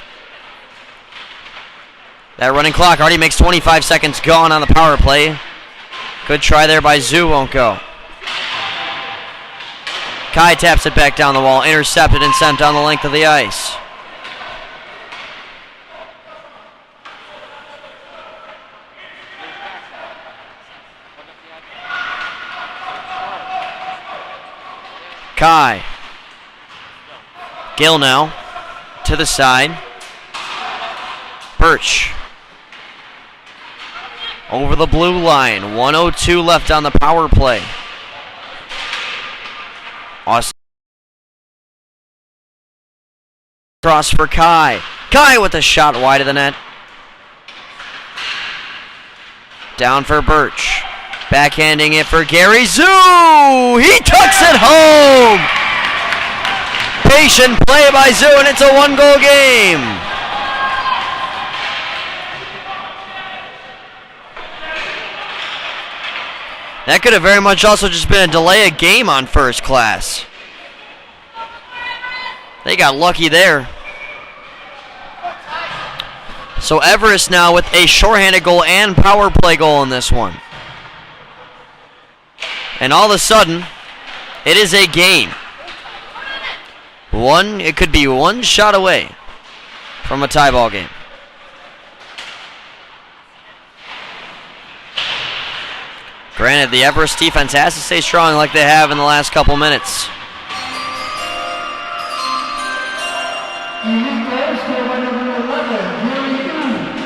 That running clock already makes 25 seconds gone on the power play. Good try there by Zhu, won't go. Kai taps it back down the wall, intercepted and sent down the length of the ice. Kai. Gill now, to the side. Birch. Over the blue line, 1:02 left on the power play. Austin. Cross for Kai. Kai with a shot wide of the net. Down for Birch. Backhanding it for Gary Zhu. He tucks it home. Patient play by Zhu, and it's a one-goal game. That could have very much also just been a delay of game on first class. They got lucky there. So Everest now with a shorthanded goal and power play goal in this one. And all of a sudden, it is a game. It could be one shot away from a tie ball game. Granted, the Everest defense has to stay strong like they have in the last couple minutes. Unique goal scored by number 11, Gary Yu.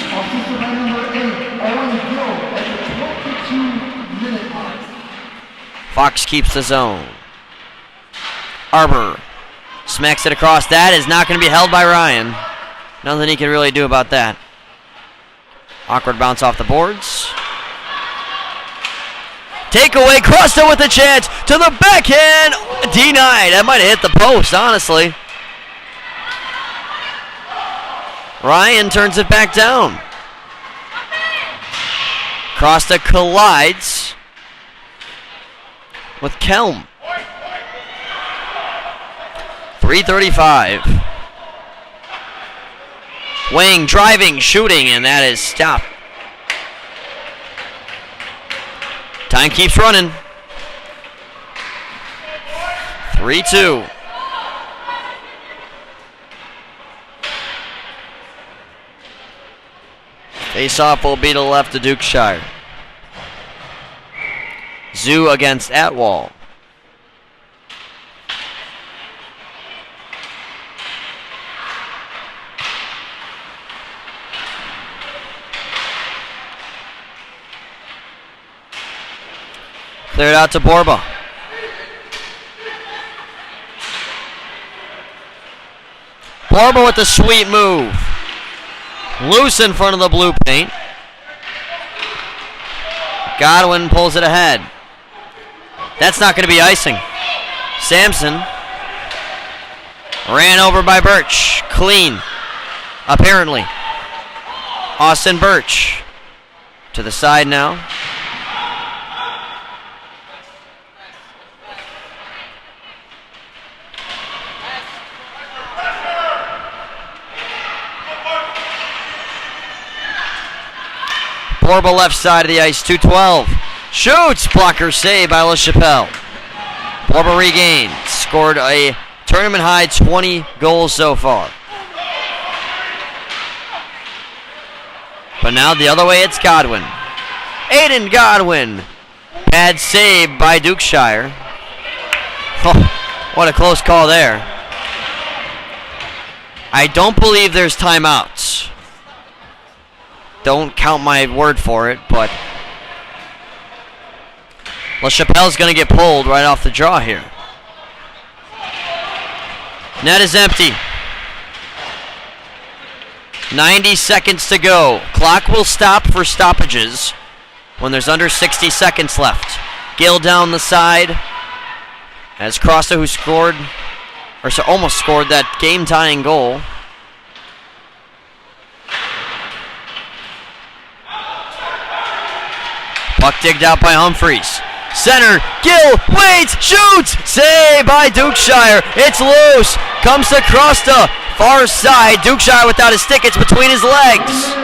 Assisted by number 8, Owen Gill at the 22-minute mark. Fox keeps the zone. Arbor smacks it across. That is not going to be held by Ryan. Nothing he can really do about that. Awkward bounce off the boards. Takeaway, crossed it with a chance to the backhand. Denied. That might have hit the post, honestly. Ryan turns it back down. Costa collides with Kelm. 3:35. Wang driving, shooting, and that is stopped. Time keeps running. 3-2. Face-off will be to the left of Dukeshire. Zhu against Atwall. Cleared out to Borba. Borba with the sweet move. Loose in front of the blue paint. Godwin pulls it ahead. That's not going to be icing. Sampson ran over by Birch. Clean, apparently. Austin Birch to the side now. Borba left side of the ice, 2-12. Shoots, blocker save by LaChapelle. Borba regained, scored a tournament high 20 goals so far. But now the other way, it's Godwin. Aiden Godwin. Bad save by Dukeshire. Oh, what a close call there. I don't believe there's timeouts. Don't count my word for it, but LaChapelle's going to get pulled right off the draw here. Net is empty. 90 seconds to go. Clock will stop for stoppages when there's under 60 seconds left. Gill down the side as Crosta, who scored, or so almost scored that game-tying goal. Puck digged out by Humphreys. Center, Gill, waits, shoots! Save by Dukeshire. It's loose. Comes to Crosta. Far side. Dukeshire without his stick. It's between his legs.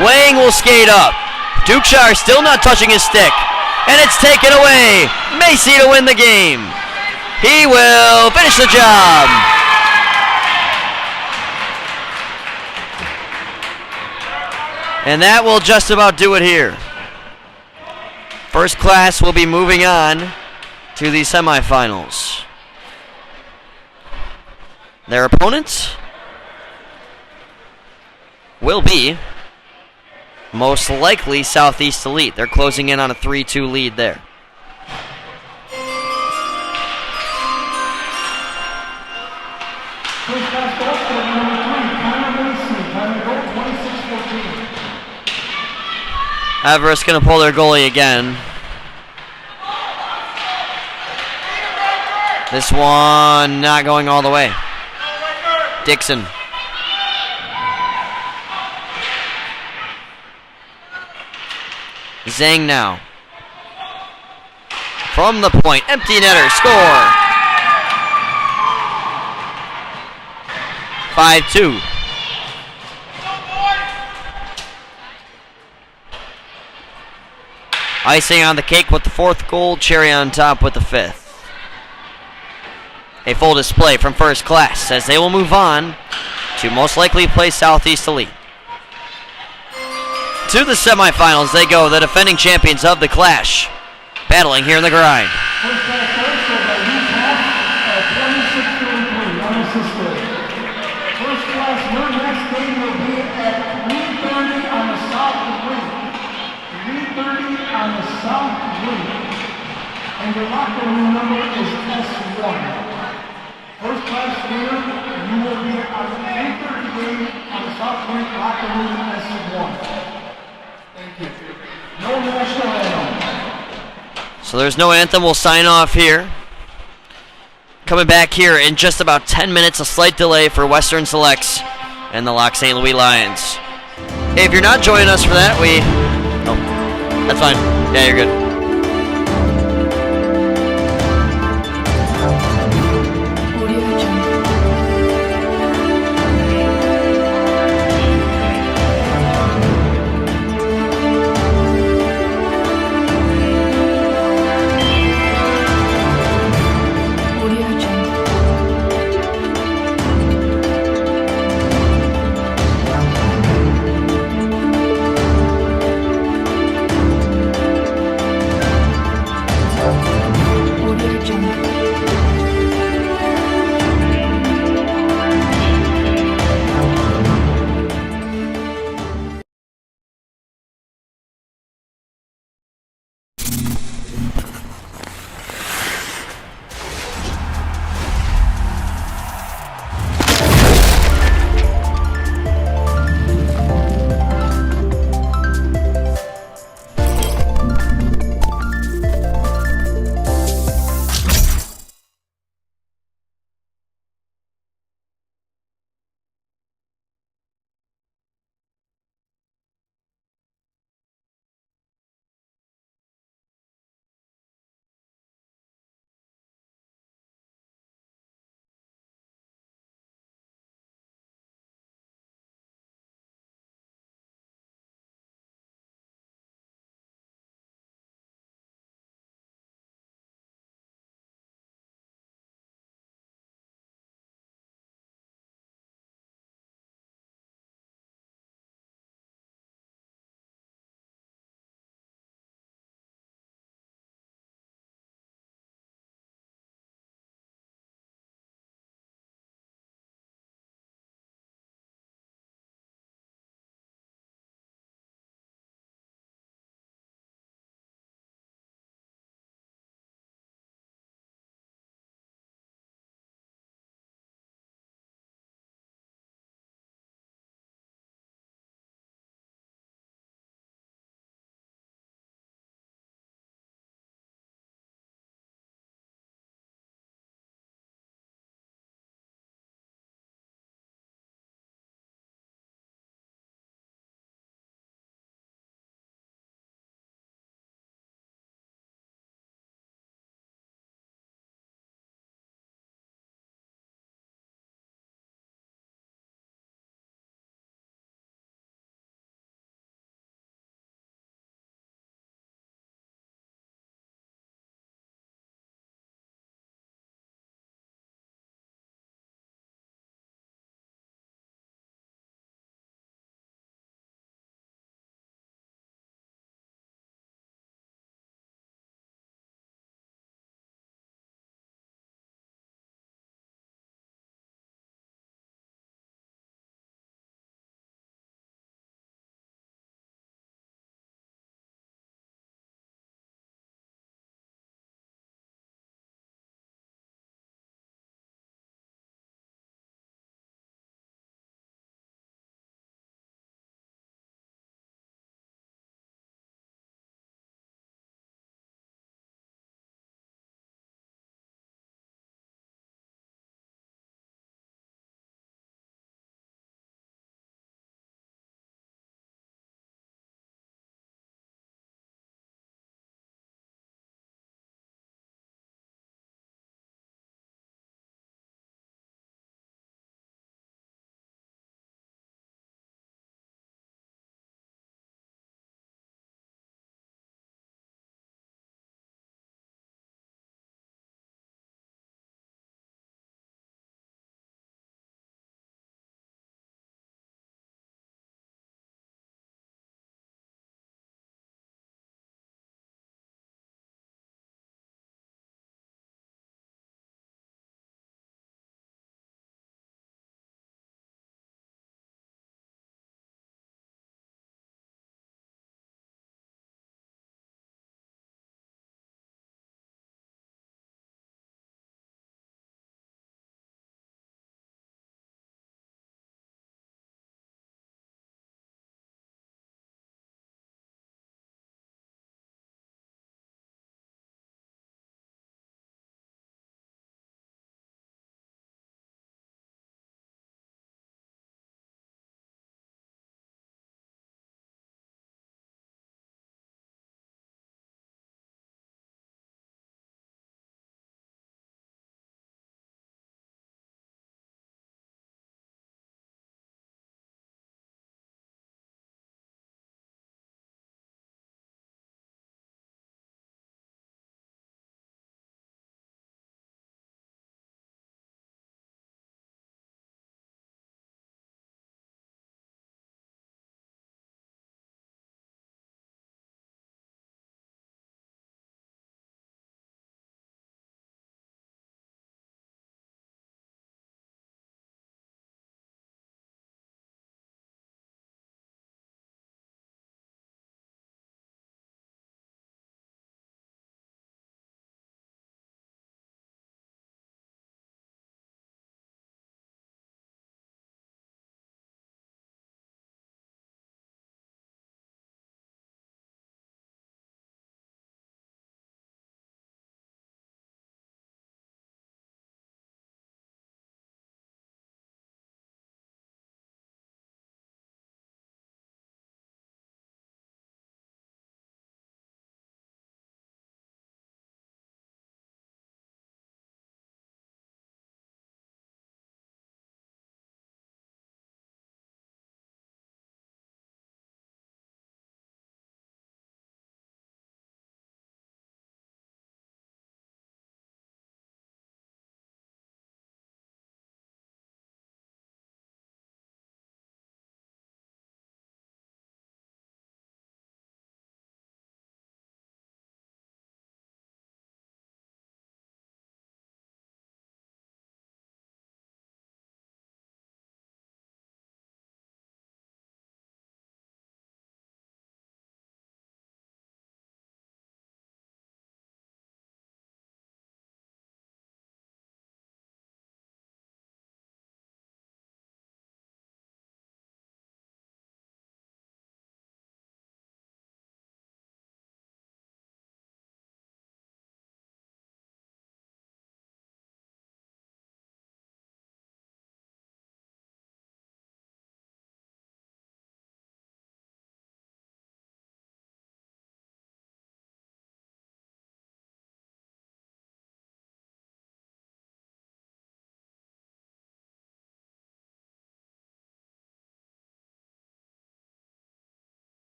Wang will skate up. Dukeshire still not touching his stick. And it's taken away. Macy to win the game. He will finish the job. And that will just about do it here. First class will be moving on to the semifinals. Their opponents will be most likely Southeast Elite. They're closing in on a 3-2 lead there. First class goal scorer number 3, Connor Macy. Time to go, 26-14. Everest going to pull their goalie again. This one not going all the way. Dixon. Zhang now. From the point, empty netter, score. 5-2. Icing on the cake with the fourth goal, cherry on top with the fifth. A full display from first class as they will move on to most likely play Southeast Elite. To the semifinals they go, the defending champions of the Clash, battling here in the grind. First class goal scored by Utah at 26-33, unassisted. First class, your next game will be at 3:30 on the South Wing. 3:30 on the South Wing. And your locker room number is S1. First class winner, you will be on the 3:30 game on the South Point locker room S1. Thank you. No national anthem. So there's no anthem. We'll sign off here. Coming back here in just about 10 minutes, a slight delay for Western Selects and the Lock St. Louis Lions. Hey, if you're not joining us for that, oh, that's fine. Yeah, you're good.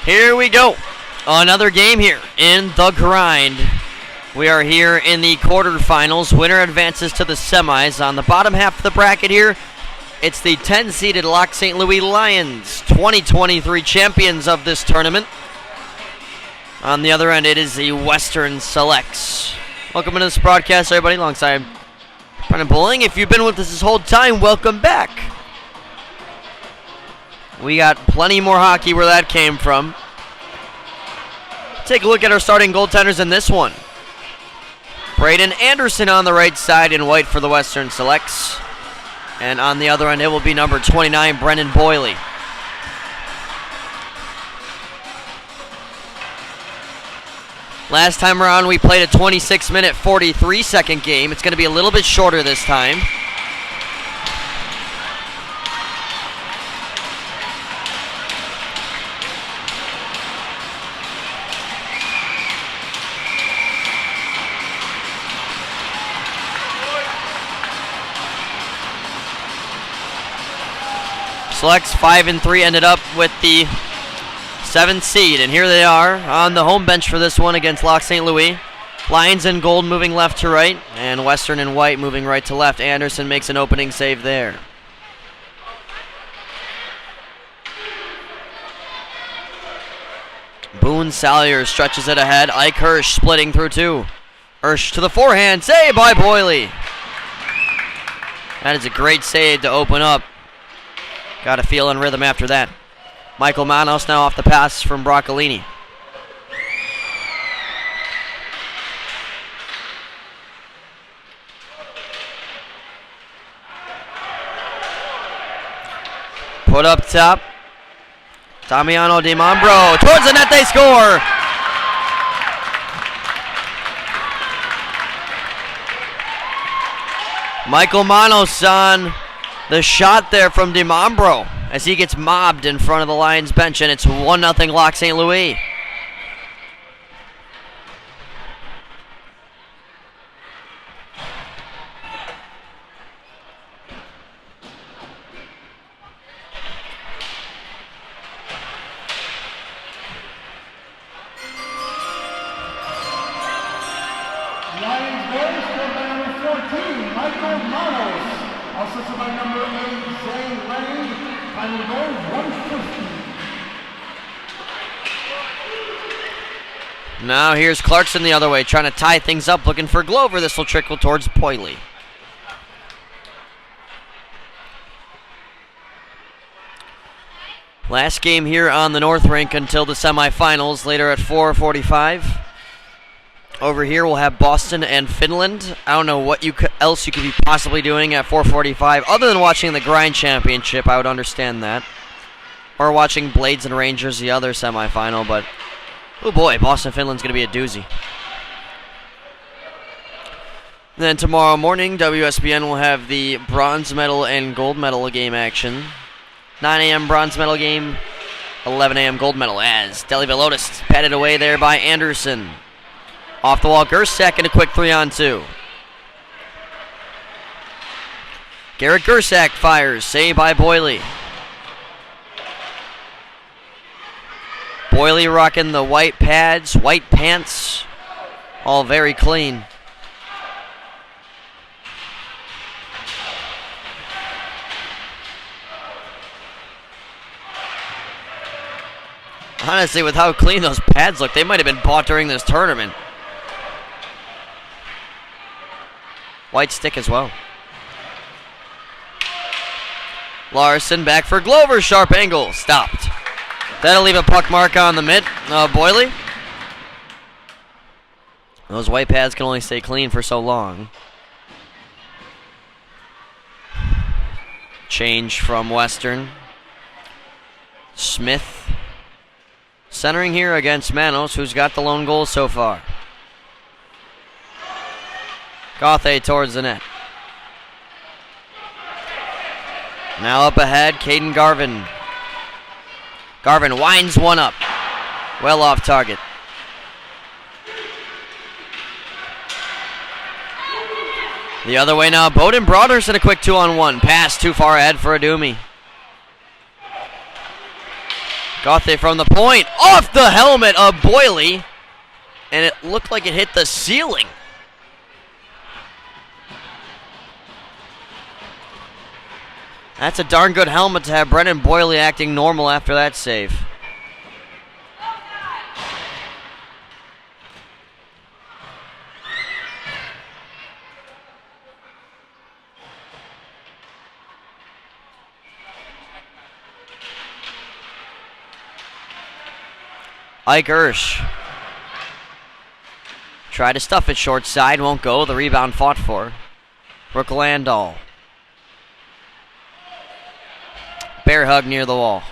Here we go. Another game here in the grind. We are here in the quarterfinals. Winner advances to the semis. On the bottom half of the bracket here, it's the 10-seeded Lac St. Louis Lions, 2023 champions of this tournament. On the other end, it is the Western Selects. Welcome into this broadcast, everybody, alongside Brennan Bowling. If you've been with us this whole time, welcome back. We got plenty more hockey where that came from. Take a look at our starting goaltenders in this one. Braden Anderson on the right side in white for the Western Selects. And on the other end, it will be number 29, Brendan Boyle. Last time around, we played a 26-minute, 43-second game. It's going to be a little bit shorter this time. Selects 5-3 ended up with the 7th seed, and here they are on the home bench for this one against Lac St. Louis. Lions in gold moving left to right, and Western in white moving right to left. Anderson makes an opening save there. Boone Salyer stretches it ahead. Ike Hirsch splitting through two. Hirsch to the forehand, save by Boyle. That is a great save to open up. Got a feel and rhythm after that. Michael Manos now off the pass from Broccolini. Put up top. Damiano DiMambro towards the net, they score! Michael Manos on the shot there from DiMambro as he gets mobbed in front of the Lions bench, and it's 1-0 Lac St. Louis. Lions goal scored by number 14, Michael Manos. Assisted by number 8, Zane Lane. Final goal, 150. Now here's Clarkson the other way, trying to tie things up, looking for Glover. This will trickle towards Boyle. Last game here on the North Rink until the semifinals, later at 4:45. Over here we'll have Boston and Finland. I don't know what else you could be possibly doing at 4:45 other than watching the Grind Championship. I would understand that. Or watching Blades and Rangers, the other semifinal, but oh boy, Boston-Finland's going to be a doozy. Then tomorrow morning, WSBN will have the bronze medal and gold medal game action. 9 a.m. bronze medal game, 11 a.m. gold medal as Deli Velotis patted away there by Anderson. Off the wall, Gersak in a quick 3-on-2. Garrett Gersak fires, saved by Boyle. Boyle rocking the white pads, white pants, all very clean. Honestly, with how clean those pads look, they might have been bought during this tournament. White stick as well. Larson back for Glover, sharp angle, stopped. That'll leave a puck mark on the mid. Boyle. Those white pads can only stay clean for so long. Change from Western. Smith centering here against Manos, who's got the lone goal so far. Gauthier towards the net. Now up ahead, Caden Garvin. Garvin winds one up. Well off target. The other way now, Bowden Broadhurst in a quick 2-on-1. Pass too far ahead for Adumi. Gauthier from the point, off the helmet of Boyle, and it looked like it hit the ceiling. That's a darn good helmet to have Brennan Boyle acting normal after that save. Ike Ersch tried to stuff it short side, won't go. The rebound fought for. Brooke Landahl. Bear hug near the wall.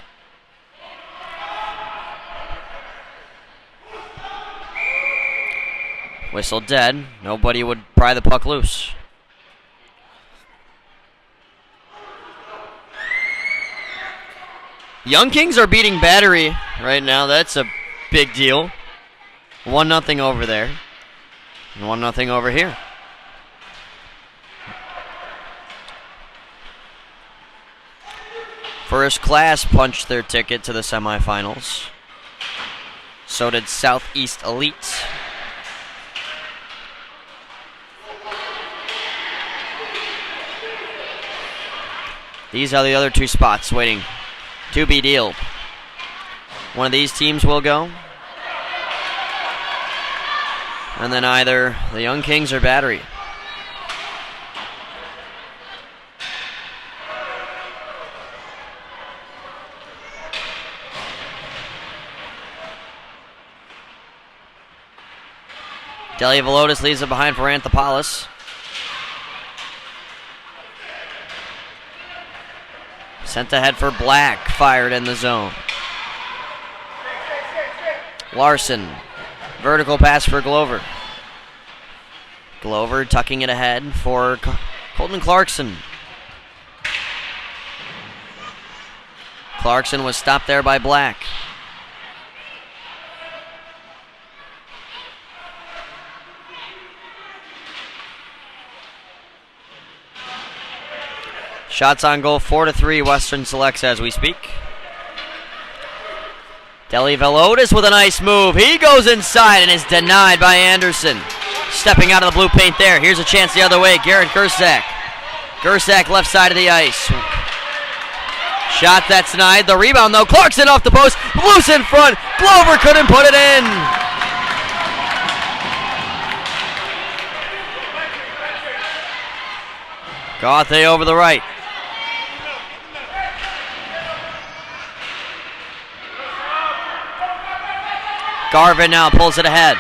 Whistle dead. Nobody would pry the puck loose. Young Kings are beating Battery right now. That's a big deal. 1-0 over there. And 1-0 over here. First Class punched their ticket to the semifinals. So did Southeast Elite. These are the other two spots waiting to be dealt. One of these teams will go. And then either the Young Kings or Battery. Delia Velotis leaves it behind for Anthopoulos. Sent ahead for Black, fired in the zone. Larson, vertical pass for Glover. Glover tucking it ahead for Colton Clarkson. Clarkson was stopped there by Black. Shots on goal, 4-3, Western selects as we speak. Delia Velotis with a nice move. He goes inside and is denied by Anderson. Stepping out of the blue paint there. Here's a chance the other way. Garrett Gersak. Gersak left side of the ice. Shot that's denied. The rebound though. Clarkson off the post. Loose in front. Glover couldn't put it in. Gauthier over the right. Garvin now pulls it ahead.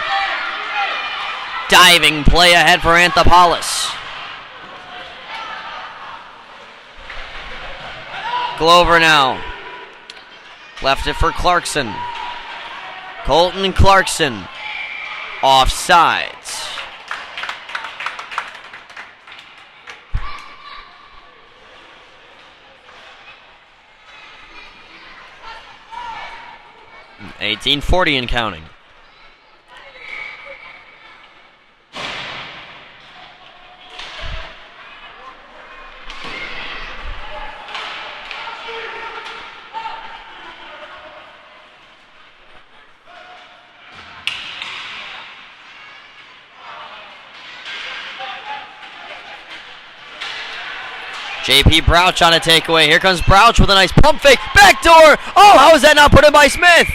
Diving play ahead for Anthopoulos. Glover now. Left it for Clarkson. Colton Clarkson. Offsides. $18:40 and counting. JP Brouch on a takeaway. Here comes Brouch with a nice pump fake. Backdoor! Oh, how is that not put in by Smith?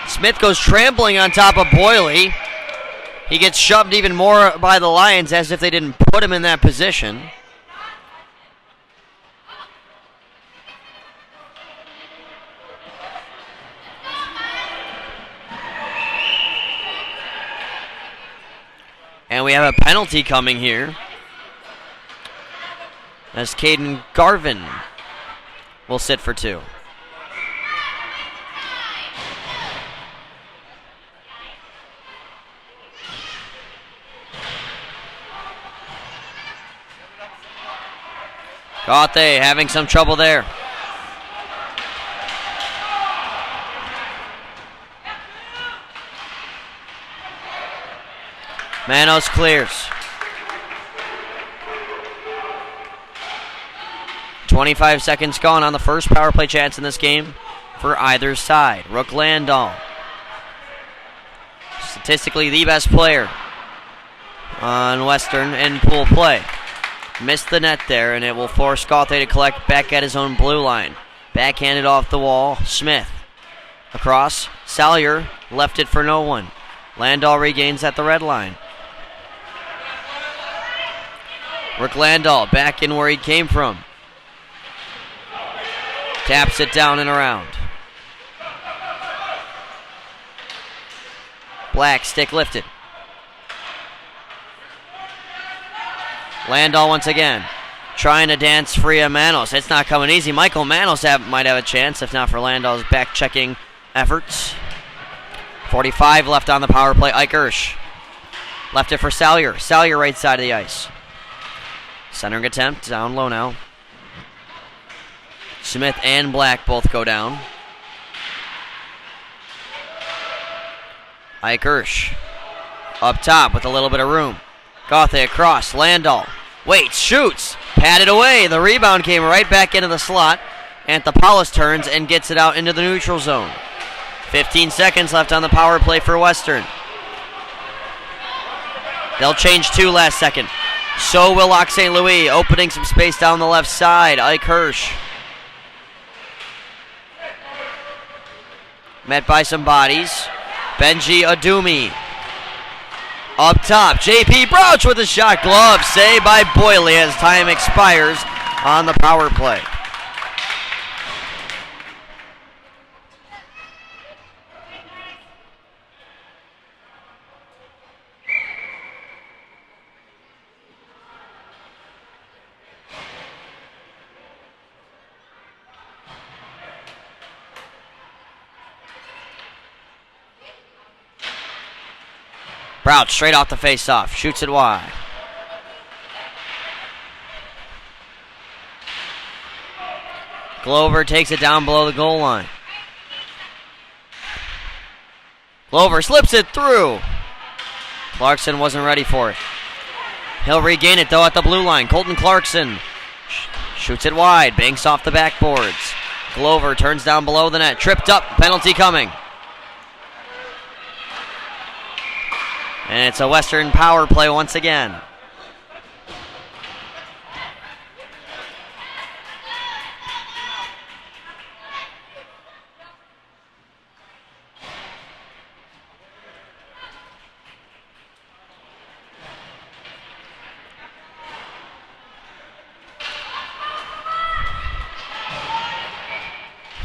Smith goes trampling on top of Boyle. He gets shoved even more by the Lions as if they didn't put him in that position. And we have a penalty coming here, as Caden Garvin will sit for two. Gauthier having some trouble there. Manos clears. 25 seconds gone on the first power play chance in this game for either side. Rook Landahl, statistically the best player on Western in pool play. Missed the net there, and it will force Gauthier to collect back at his own blue line. Backhanded off the wall. Smith across. Salyer left it for no one. Landahl regains at the red line. Rook Landahl back in where he came from. Taps it down and around. Black stick lifted. Landahl once again trying to dance free of Manos. It's not coming easy. Michael Manos might have a chance if not for Landahl's back-checking efforts. 45 left on the power play. Ike Hirsch left it for Salyer. Salyer right side of the ice. Centering attempt, down low now. Smith and Black both go down. Ike Hirsch up top with a little bit of room. Gauthier across. Landahl waits, shoots, patted away. The rebound came right back into the slot. Anthopoulos turns and gets it out into the neutral zone. 15 seconds left on the power play for Western. They'll change 2 last second. So will Lac St. Louis, opening some space down the left side. Ike Hirsch met by some bodies. Benji Adumi up top. J.P. Brouch with a shot. Glove saved by Boyle as time expires on the power play. Brouch straight off the face-off. Shoots it wide. Glover takes it down below the goal line. Glover slips it through. Clarkson wasn't ready for it. He'll regain it, though, at the blue line. Colton Clarkson shoots it wide. Banks off the backboards. Glover turns down below the net. Tripped up. Penalty coming. And it's a Western power play once again.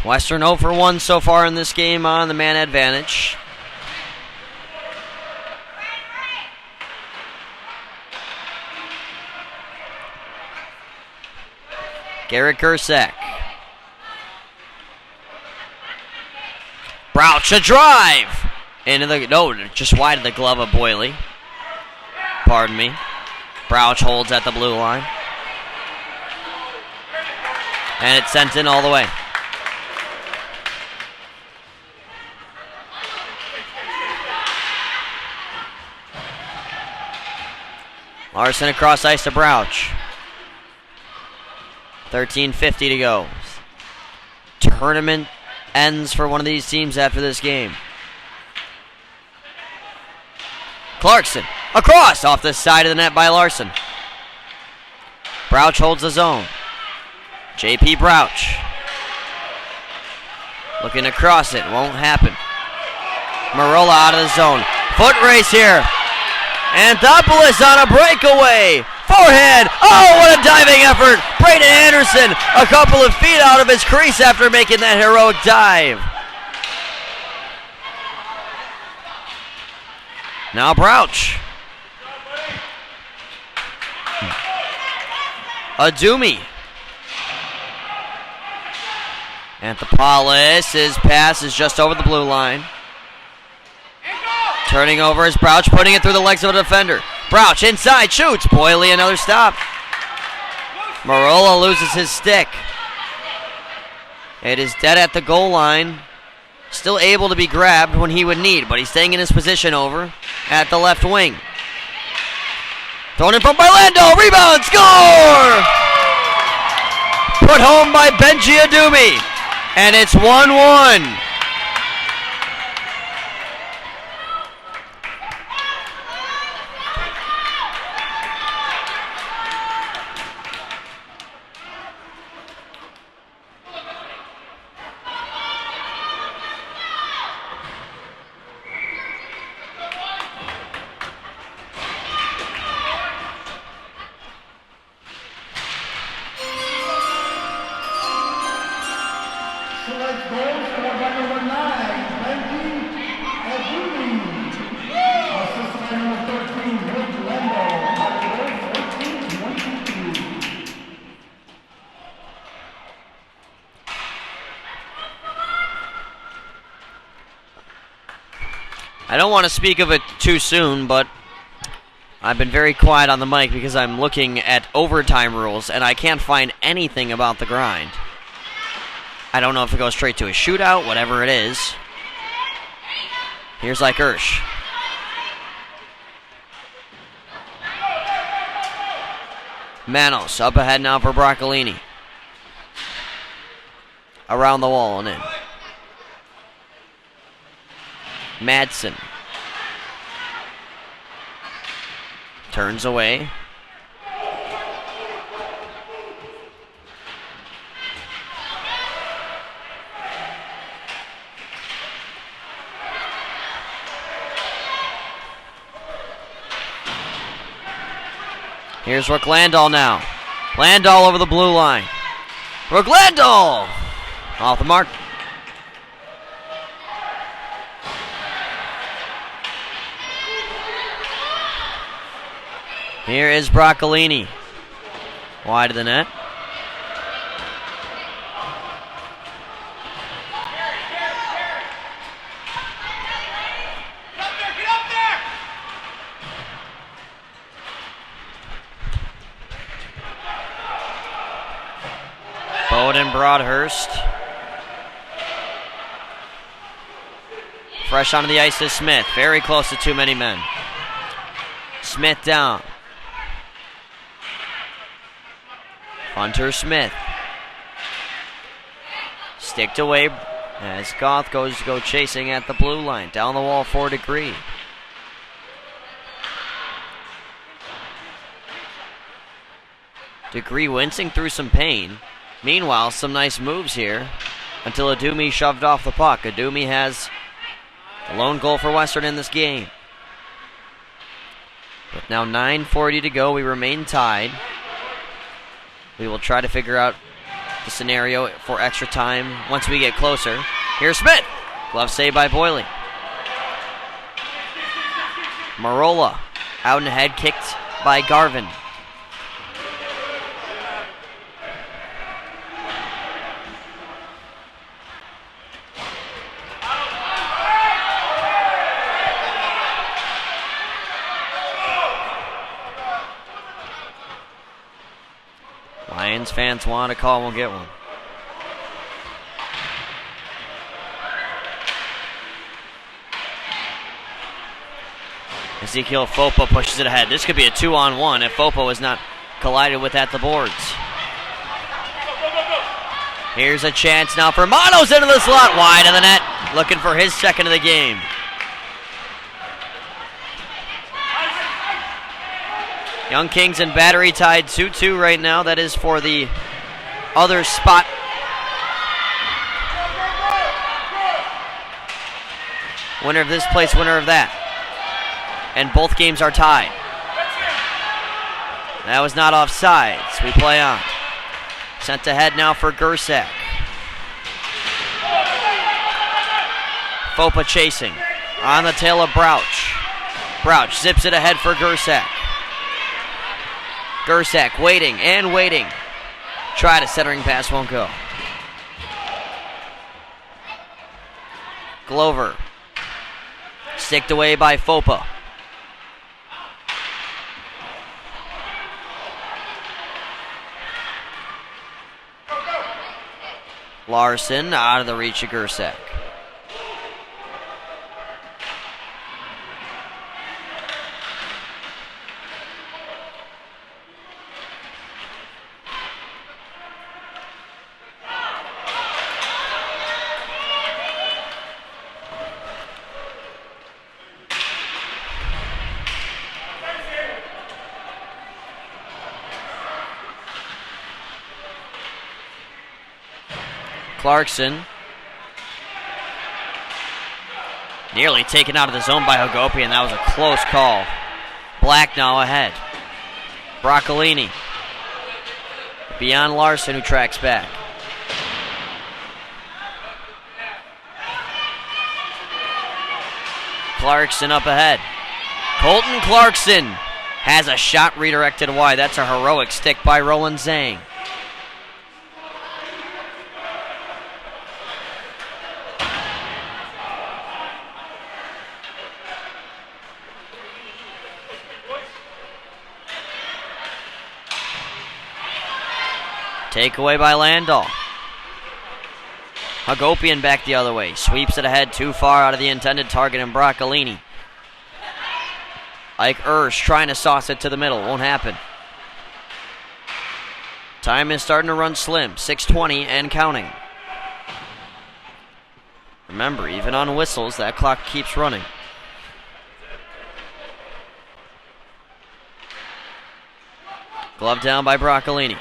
Western 0 for 1 so far in this game on the man advantage. Garrett Gersak. Brouch a drive. Into the, no, just wide of the glove of Boyle. Pardon me. Brouch holds at the blue line. And it's sent in all the way. Larson across ice to Brouch. 13:50 to go. Tournament ends for one of these teams after this game. Clarkson across off the side of the net by Larson. Brouch holds the zone. J.P. Brouch looking to cross it. Won't happen. Marola out of the zone. Foot race here. Anthopoulos on a breakaway. Forehand. Oh, what a diving effort. Braden Anderson a couple of feet out of his crease after making that heroic dive. Now Brouch. Adumi. Anthopoulos, his pass is just over the blue line. Turning over is Brouch, putting it through the legs of a defender. Brouch inside, shoots. Boyle, another stop. Marola loses his stick. It is dead at the goal line. Still able to be grabbed when he would need, but he's staying in his position over at the left wing. Thrown in front by Landahl. Rebound, score! put home by Benji Adumi. And it's 1-1. Select goals scored by number 9, Benji Adumi. Assisted by number 13, Rick Lendo. Goal 14-22. I don't want to speak of it too soon, but I've been very quiet on the mic because I'm looking at overtime rules and I can't find anything about the grind. I don't know if it goes straight to a shootout, whatever it is. Here's like Ursh. Manos up ahead now for Broccolini. Around the wall and in. Madsen. Turns away. Here's Rook Landau now. Landau over the blue line. Rook Landau! Off the mark. Here is Broccolini. Wide of the net. Bowden Broadhurst. Fresh onto the ice is Smith. Very close to too many men. Smith down. Hunter Smith. Sticked away as Goth goes to go chasing at the blue line. Down the wall for Degree. Degree wincing through some pain. Meanwhile, some nice moves here until Adumi shoved off the puck. Adumi has the lone goal for Western in this game. With now 9:40 to go, we remain tied. We will try to figure out the scenario for extra time once we get closer. Here's Smith. Glove save by Boyle. Marola out and ahead, kicked by Garvin. Lions fans want a call, won't get one. Ezekiel Fopa pushes it ahead. This could be a 2-on-1 if Fopa was not collided with at the boards. Here's a chance now for Manos into the slot, wide of the net, looking for his second of the game. Young Kings and Battery tied 2-2 right now. That is for the other spot. Winner of this place, winner of that. And both games are tied. That was not offsides. We play on. Sent ahead now for Gersak. Fopa chasing. On the tail of Brouch. Brouch zips it ahead for Gersak. Gersak waiting and waiting. Try to centering pass, won't go. Glover. Sticked away by Fopa. Larson out of the reach of Gersak. Clarkson. Nearly taken out of the zone by Hagopian. That was a close call. Black now ahead. Broccolini. Beyond Larson, who tracks back. Clarkson up ahead. Colton Clarkson has a shot redirected wide. That's a heroic stick by Roland Zhang. Takeaway by Landau. Hagopian back the other way. Sweeps it ahead too far out of the intended target in Broccolini. Ike Ersch trying to sauce it to the middle. Won't happen. Time is starting to run slim. 6:20 and counting. Remember, even on whistles, that clock keeps running. Glove down by Broccolini.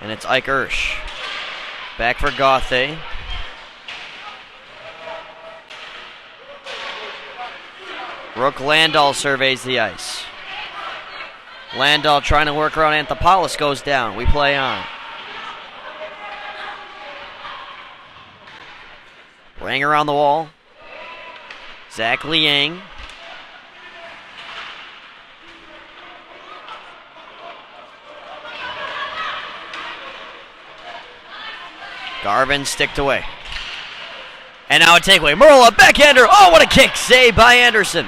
And it's Ike Ersch. Back for Gauthier. Rook Landau surveys the ice. Landau trying to work around Anthopoulos, goes down. We play on. Playing around the wall. Zach Liang. Garvin sticked away. And now a takeaway. Merla, backhander. Oh, what a kick. Save by Anderson.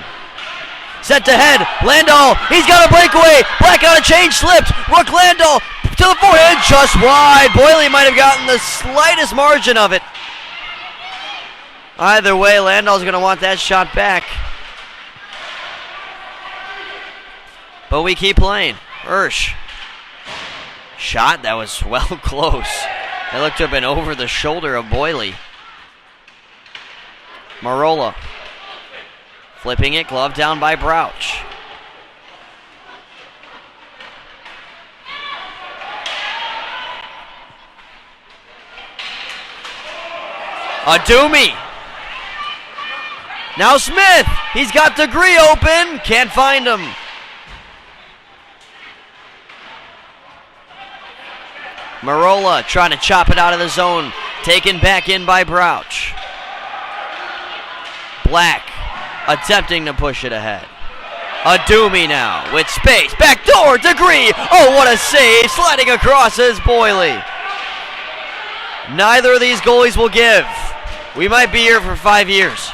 Set to head. Landau, he's got a breakaway. Black on a change, slipped. Rook Landau to the forehand, just wide. Boyle might have gotten the slightest margin of it. Either way, Landau's going to want that shot back. But we keep playing. Ersch. Shot that was well close. It looked to have been over the shoulder of Boyle. Marola. Flipping it, glove down by Brouch. Adumi. Now Smith. He's got Degree open. Can't find him. Marola trying to chop it out of the zone. Taken back in by Brouch. Black attempting to push it ahead. Adumi now with space. Back door, Degree. Oh, what a save. Sliding across is Boyle. Neither of these goalies will give. We might be here for 5 years.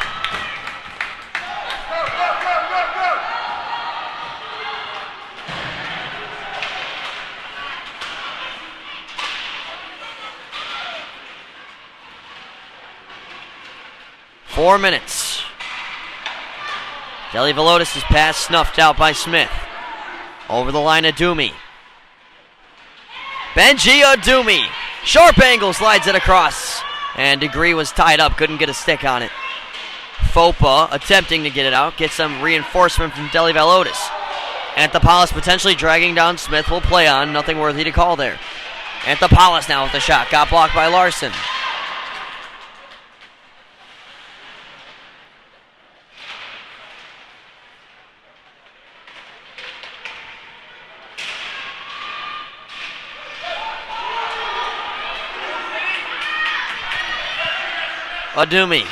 Four minutes. Deli Velotis' pass snuffed out by Smith. Over the line, Adumi. Benji Adumi. Sharp angle, slides it across. And Degree was tied up, couldn't get a stick on it. Fopa attempting to get it out. Gets some reinforcement from Deli Velotis. Anthopoulos potentially dragging down Smith. Will play on. Nothing worthy to call there. Anthopoulos now with the shot. Got blocked by Larson. Adumi.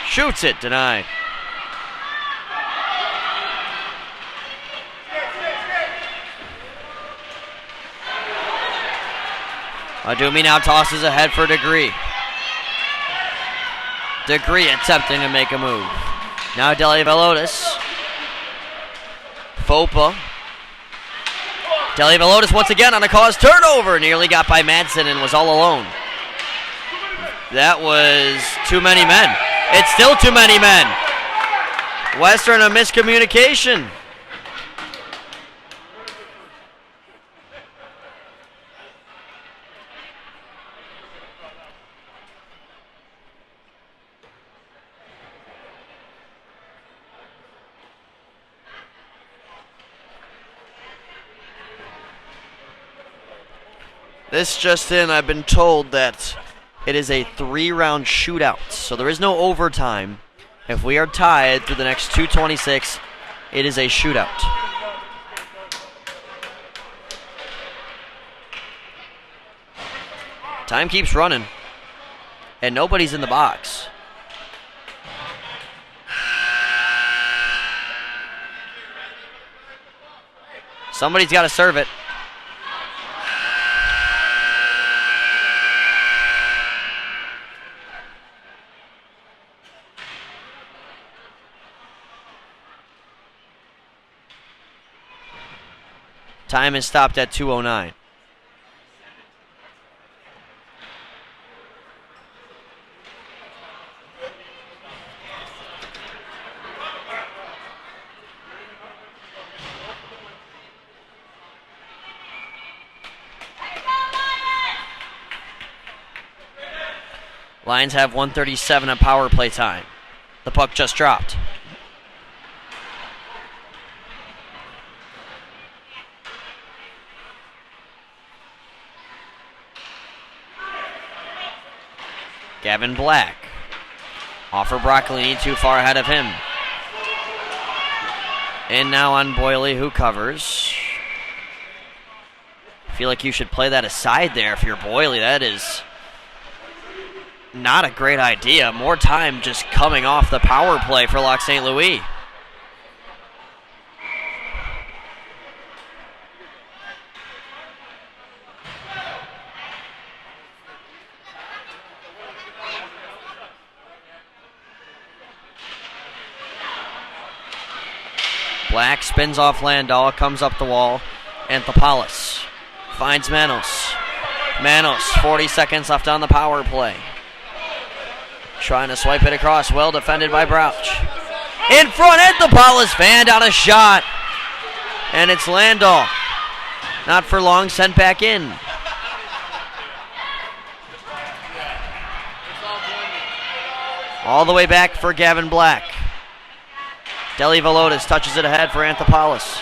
Shoots it, denied. Adumi now tosses ahead for Degree. Degree attempting to make a move. Now Deli Velotis. Fopa. Deli Velotis once again on a cause turnover. Nearly got by Madsen and was all alone. That was too many men. It's still too many men. Western, a miscommunication. This just in, I've been told that it is a 3-round shootout, so there is no overtime. If we are tied through the next 2:26, it is a shootout. Time keeps running, and nobody's in the box. Somebody's got to serve it. Time is stopped at 2:09. Lions have 1:37 of power play time. The puck just dropped. Gavin Black. Offer Broccolini too far ahead of him. And now on Boyle, who covers. I feel like you should play that aside there if you're Boyle. That is not a great idea. More time just coming off the power play for Lac St. Louis. Black spins off Landau, comes up the wall. Anthopoulos finds Manos. Manos, 40 seconds left on the power play. Trying to swipe it across, well defended by Brouch. In front, Anthopoulos fanned out a shot. And it's Landau. Not for long, sent back in. All the way back for Gavin Black. Deli Velotis touches it ahead for Anthopoulos.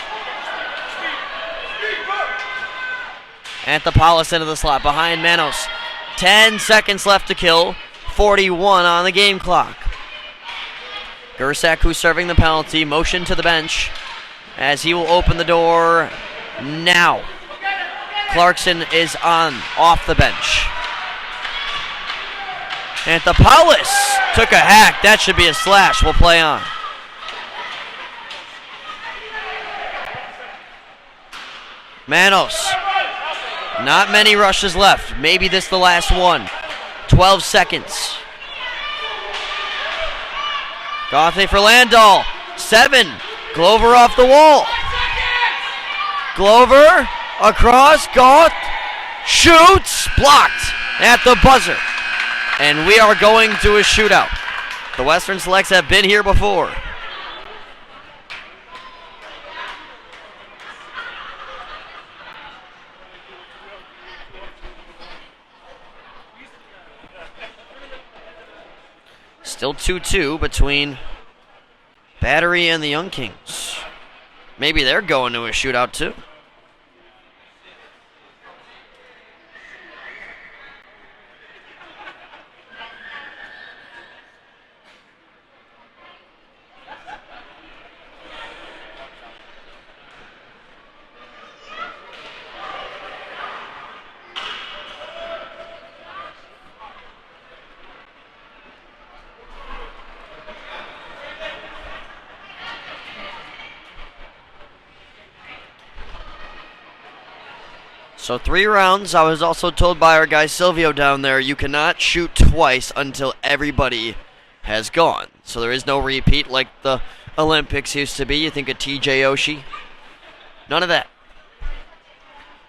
Anthopoulos into the slot behind Manos. 10 seconds left to kill. 41 on the game clock. Gersak, who's serving the penalty, motion to the bench as he will open the door now. Clarkson is off the bench. Anthopoulos took a hack. That should be a slash. We'll play on. Manos. Not many rushes left. Maybe this the last one. 12 seconds. Gauthier for Landau. 7. Glover off the wall. Glover across. Gauth shoots. Blocked at the buzzer. And we are going to a shootout. The Western Selects have been here before. Still 2-2 between Battery and the Young Kings. Maybe they're going to a shootout too. So 3 rounds. I was also told by our guy Silvio down there, you cannot shoot twice until everybody has gone. So there is no repeat like the Olympics used to be. You think of TJ Oshie. None of that.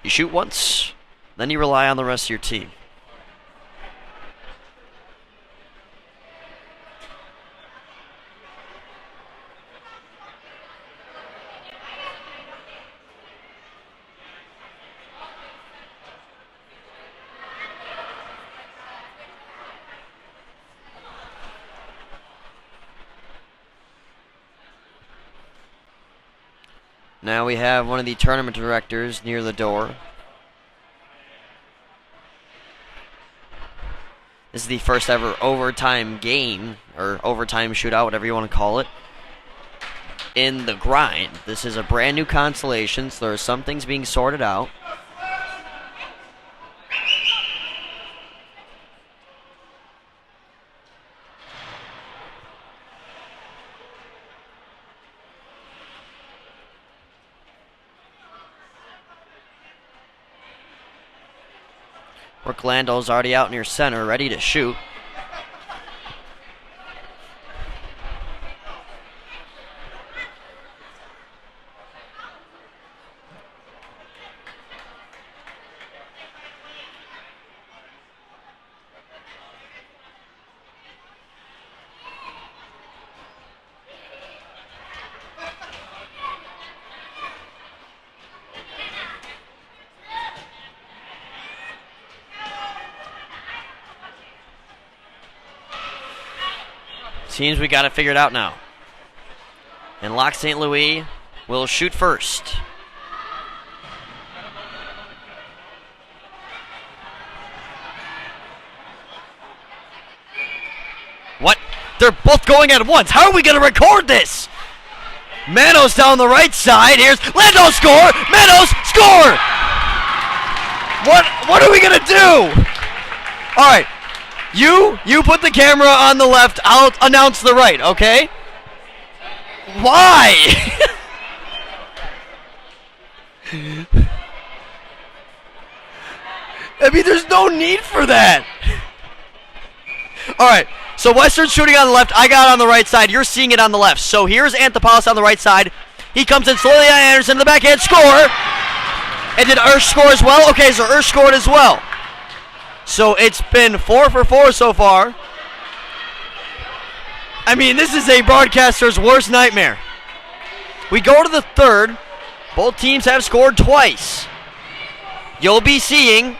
You shoot once, then you rely on the rest of your team. Now we have one of the tournament directors near the door. This is the first ever overtime game, or overtime shootout, whatever you want to call it, in the grind. This is a brand new consolation, so there are some things being sorted out. Brooke Lando's already out near center, ready to shoot. Seems we got it figured out now. And Locke St. Louis will shoot first. What? They're both going at once. How are we going to record this? Manos down the right side. Here's Lando score. Manos score. What are we going to do? All right. You put the camera on the left, I'll announce the right, okay? Why? I mean, there's no need for that. All right, so Western shooting on the left, I got it on the right side. You're seeing it on the left. So here's Anthopolis on the right side. He comes in slowly on Anderson, the backhand score. And did Ursh score as well? Okay, so Ursh scored as well. So it's been 4 for 4 so far. I mean, this is a broadcaster's worst nightmare. We go to the third. Both teams have scored twice. You'll be seeing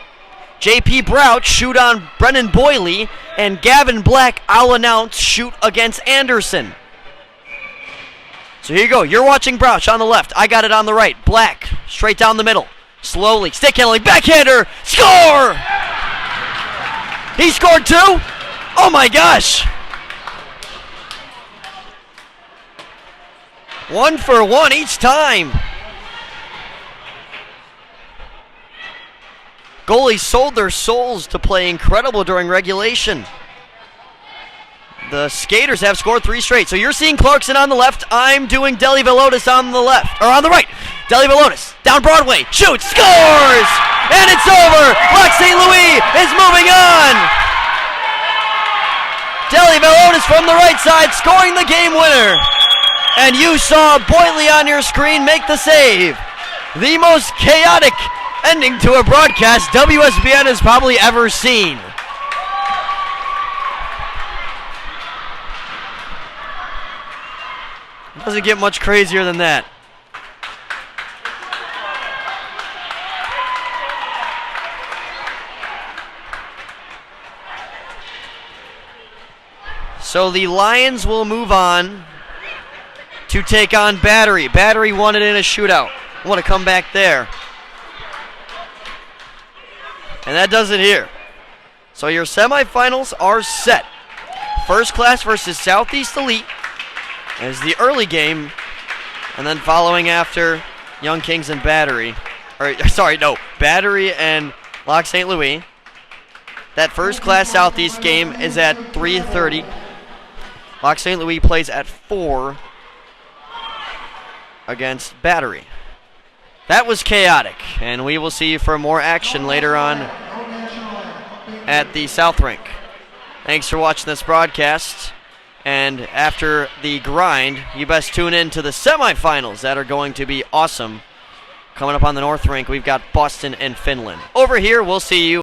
J.P. Brouch shoot on Brennan Boyley, and Gavin Black, I'll announce, shoot against Anderson. So here you go. You're watching Brouch on the left. I got it on the right. Black, straight down the middle. Slowly, stick handling, backhander, score! He scored 2? Oh my gosh! 1 for 1 each time. Goalies sold their souls to play incredible during regulation. The Skaters have scored 3 straight. So you're seeing Clarkson on the left. I'm doing Deli Velotis on the left, or on the right. Deli Velotis, down Broadway, shoots, scores! And it's over! Locke St. Louis is moving on! Deli Velotis from the right side scoring the game winner. And you saw Boyley on your screen make the save. The most chaotic ending to a broadcast WSBN has probably ever seen. It doesn't get much crazier than that. So the Lions will move on to take on Battery. Battery won it in a shootout. What a comeback there. And that does it here. So your semifinals are set. First Class versus Southeast Elite is the early game. And then following after Young Kings and Battery. Battery and Locke St. Louis. That First Class Southeast game is at 3:30. Locke St. Louis plays at 4 against Battery. That was chaotic, and we will see you for more action later on at the South Rink. Thanks for watching this broadcast, and after the grind, you best tune in to the semifinals that are going to be awesome. Coming up on the North Rink, we've got Boston and Finland. Over here, we'll see you